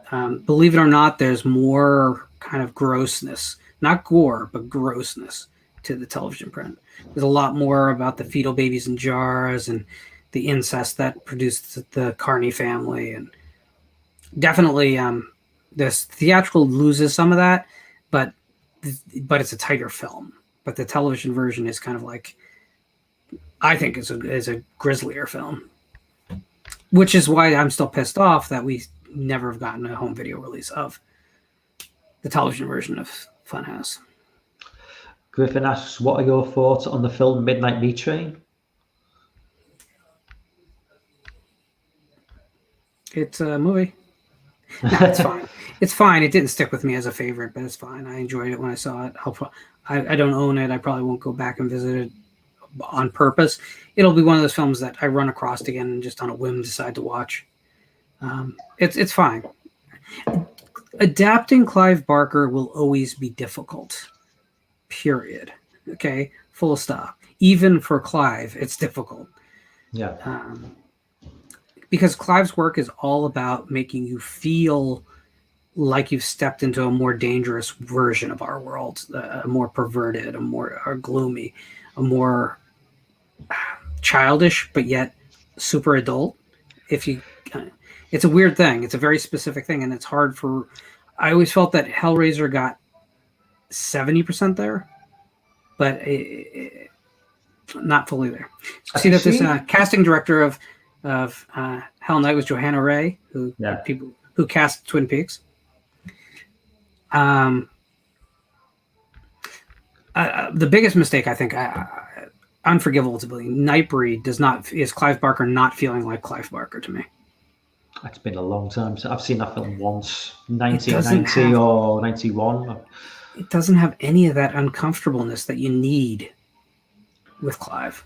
Believe it or not, there's more kind of grossness, not gore, but grossness to the television print. There's a lot more about the fetal babies in jars and the incest that produced the Carney family, and definitely this theatrical loses some of that, but it's a tighter film. But the television version is kind of like, I think is a grislier film, which is why I'm still pissed off that we never have gotten a home video release of the television version of Funhouse. Griffin asks, what are your thoughts on the film Midnight Meat Train? It's a movie. No, it's fine. It's fine. It didn't stick with me as a favorite, but it's fine. I enjoyed it when I saw it. I don't own it. I probably won't go back and visit it on purpose. It'll be one of those films that I run across again and just on a whim decide to watch. It's fine. Adapting Clive Barker will always be difficult. Period. Okay, full stop. Even for Clive, it's difficult. Yeah. Because Clive's work is all about making you feel like you've stepped into a more dangerous version of our world, a more perverted, a more gloomy, a more childish, but yet super adult. It's a weird thing. It's a very specific thing, and it's hard for. I always felt that Hellraiser got 70% there, but not fully there. See that this casting director of Hell Night was Johanna Ray, who cast Twin Peaks. The biggest mistake, I think, unforgivable to believe, Nightbreed is Clive Barker not feeling like Clive Barker to me. It's been a long time. So I've seen that film once, 1990 or 91. It doesn't have any of that uncomfortableness that you need with Clive.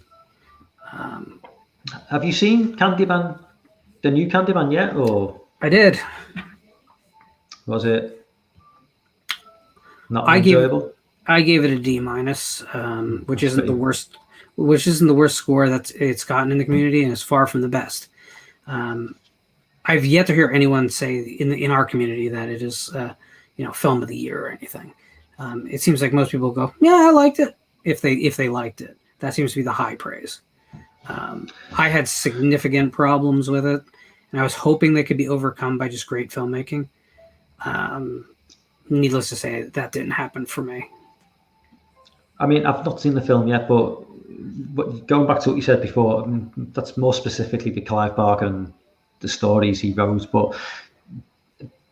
Have you seen Candyman, the new Candyman yet? Or I did. Was it not enjoyable? I gave it a D-, which isn't the worst. Which isn't the worst score that it's gotten in the community, and is far from the best. I've yet to hear anyone say in our community that it is, film of the year or anything. It seems like most people go, "Yeah, I liked it." If they liked it, that seems to be the high praise. I had significant problems with it, and I was hoping they could be overcome by just great filmmaking. Needless to say, that didn't happen for me. I mean, I've not seen the film yet, but going back to what you said before, that's more specifically the Clive Barker and the stories he wrote, but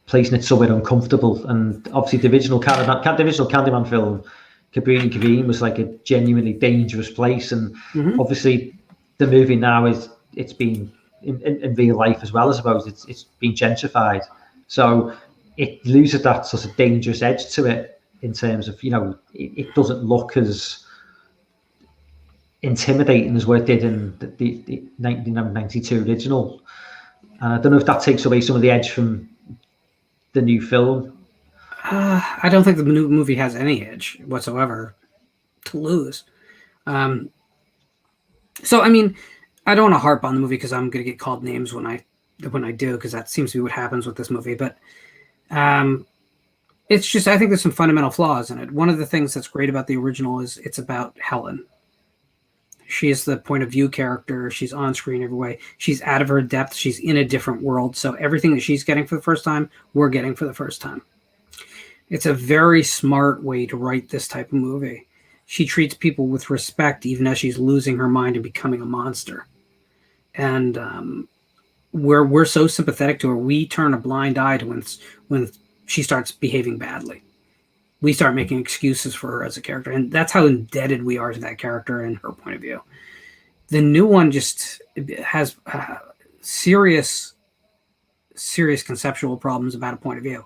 placing it somewhere uncomfortable. And obviously the original Candyman film, Cabrini Green, was like a genuinely dangerous place. And obviously the movie now it's been in real life as well, I suppose. It's been gentrified. So it loses that sort of dangerous edge to it in terms of, it doesn't look as intimidating as what it did in the 1992 original. I don't know if that takes away some of the edge from the new film. I don't think the new movie has any edge whatsoever to lose. So, I mean, I don't want to harp on the movie because I'm going to get called names when I do, because that seems to be what happens with this movie. But it's just, I think there's some fundamental flaws in it. One of the things that's great about the original is it's about Helen. She is the point of view character. She's on screen every way. She's out of her depth. She's in a different world. So everything that she's getting for the first time, we're getting for the first time. It's a very smart way to write this type of movie. She treats people with respect, even as she's losing her mind and becoming a monster. And we're so sympathetic to her, we turn a blind eye to when she starts behaving badly. We start making excuses for her as a character, and that's how indebted we are to that character and her point of view. The new one just has serious conceptual problems about a point of view.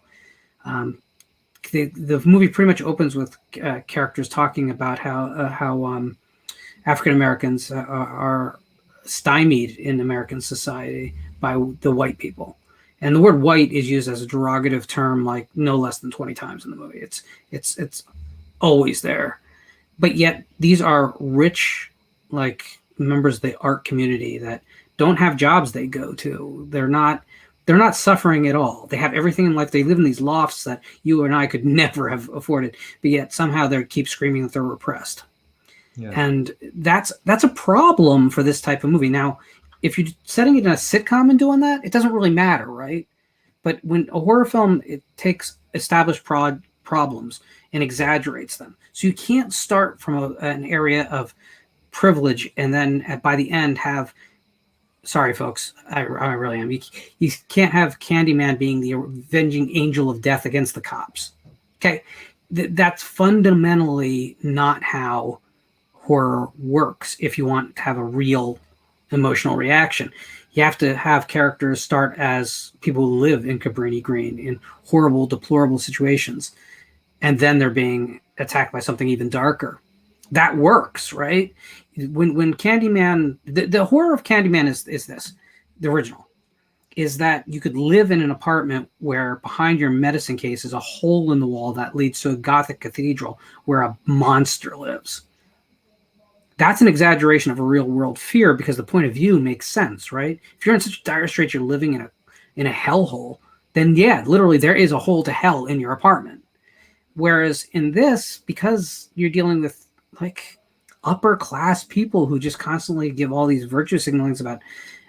The movie pretty much opens with characters talking about how African Americans are stymied in American society by the white people. And the word white is used as a derogative term like no less than 20 times in the movie. It's always there. But yet these are rich, like, members of the art community that don't have jobs they go to. They're not suffering at all. They have everything in life. They live in these lofts that you and I could never have afforded, but yet somehow they keep screaming that they're repressed. Yeah. And that's a problem for this type of movie. Now, if you're setting it in a sitcom and doing that, it doesn't really matter, right? But when a horror film, it takes established problems and exaggerates them. So you can't start from an area of privilege and then by the end have, sorry folks, I really am, you can't have Candyman being the avenging angel of death against the cops. Okay, that's fundamentally not how horror works. If you want to have a real emotional reaction, you have to have characters start as people who live in Cabrini Green in horrible, deplorable situations, and then they're being attacked by something even darker. That works, right? When Candyman, the horror of Candyman is this, the original, is that you could live in an apartment where behind your medicine case is a hole in the wall that leads to a Gothic cathedral where a monster lives. That's an exaggeration of a real world fear because the point of view makes sense, right? If you're in such dire straits, you're living in a hellhole, then yeah, literally there is a hole to hell in your apartment. Whereas in this, because you're dealing with like upper class people who just constantly give all these virtue signalings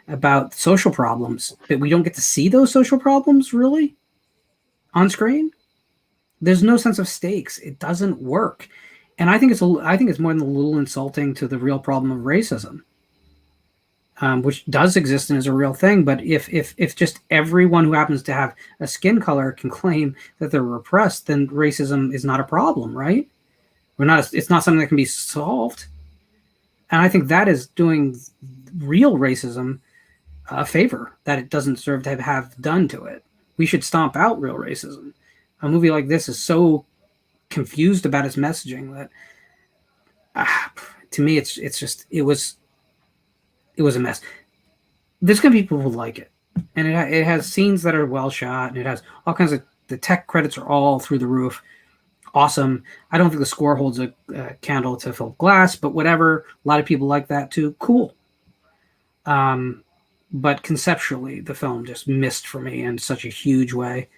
about social problems, but we don't get to see those social problems really on screen. There's no sense of stakes. It doesn't work. And I think it's more than a little insulting to the real problem of racism, which does exist and is a real thing. But if just everyone who happens to have a skin color can claim that they're repressed, then racism is not a problem, right? It's not something that can be solved. And I think that is doing real racism a favor that it doesn't deserve to have done to it. We should stomp out real racism. A movie like this is so confused about its messaging that to me it was a mess. There's gonna be people who like it, and it has scenes that are well shot, and it has all kinds of, the tech credits are all through the roof. Awesome. I don't think the score holds a candle to Philip Glass, but whatever. A lot of people like that too. Cool. But conceptually, the film just missed for me in such a huge way.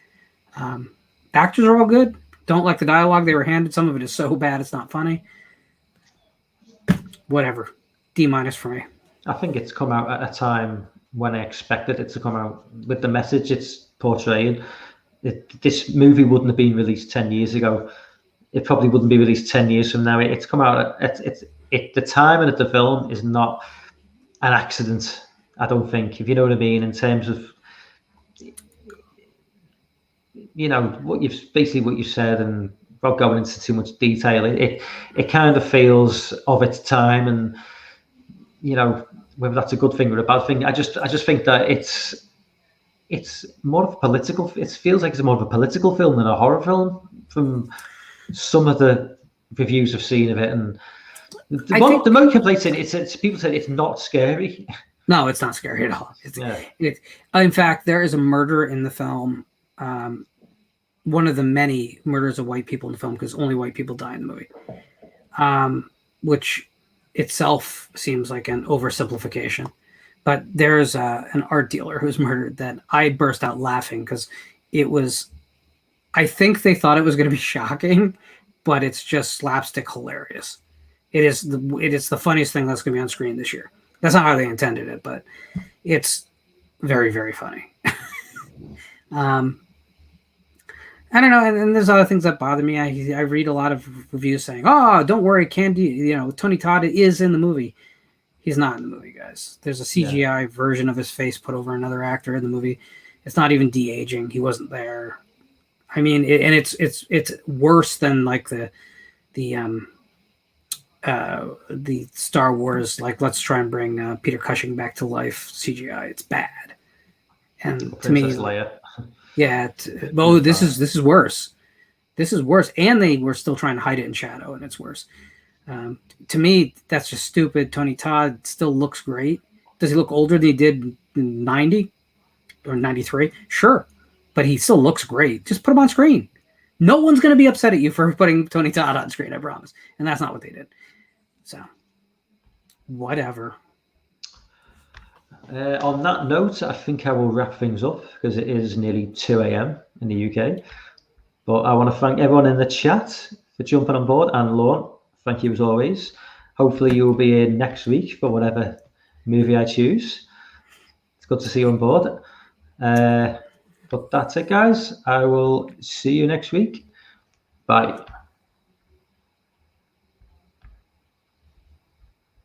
Actors are all good. Don't like the dialogue they were handed. Some of it is so bad it's not funny. Whatever. D- for me. I think it's come out at a time when I expected it to come out with the message it's portraying. This movie wouldn't have been released 10 years ago. It probably wouldn't be released 10 years from now. It's come out the timing of the film is not an accident, I don't think, if you know what I mean, in terms of, you know, what you said, and without going into too much detail, it kind of feels of its time, and you know, whether that's a good thing or a bad thing, I just think that it's more of a political. It feels like it's more of a political film than a horror film from some of the reviews I've seen of it. And the most complaints in it's people said it's not scary. No, it's not scary at all. In fact, there is a murder in the film. One of the many murders of white people in the film, because only white people die in the movie, which itself seems like an oversimplification. But there's an art dealer who's murdered that I burst out laughing because I think they thought it was going to be shocking, but it's just slapstick hilarious. It is the funniest thing that's going to be on screen this year. That's not how they intended it, but it's very, very funny. I don't know, and there's other things that bother me. I read a lot of reviews saying, "Oh, don't worry, Tony Todd is in the movie." He's not in the movie, guys. There's a CGI version of his face put over another actor in the movie. It's not even de-aging. He wasn't there. I mean, it's worse than like the Star Wars, like, let's try and bring Peter Cushing back to life CGI. It's bad, and to me, Leia. Yeah. This is worse. This is worse, and they were still trying to hide it in shadow, and it's worse. To me, that's just stupid. Tony Todd still looks great. Does he look older than he did in 90 or 93? Sure, but he still looks great. Just put him on screen. No one's going to be upset at you for putting Tony Todd on screen, I promise. And that's not what they did. So, whatever. On that note, I think I will wrap things up because it is nearly 2 a.m. in the UK. But I want to thank everyone in the chat for jumping on board. And Lauren, thank you as always. Hopefully you'll be in next week for whatever movie I choose. good to see you on board. But that's it, guys. I will see you next week. Bye.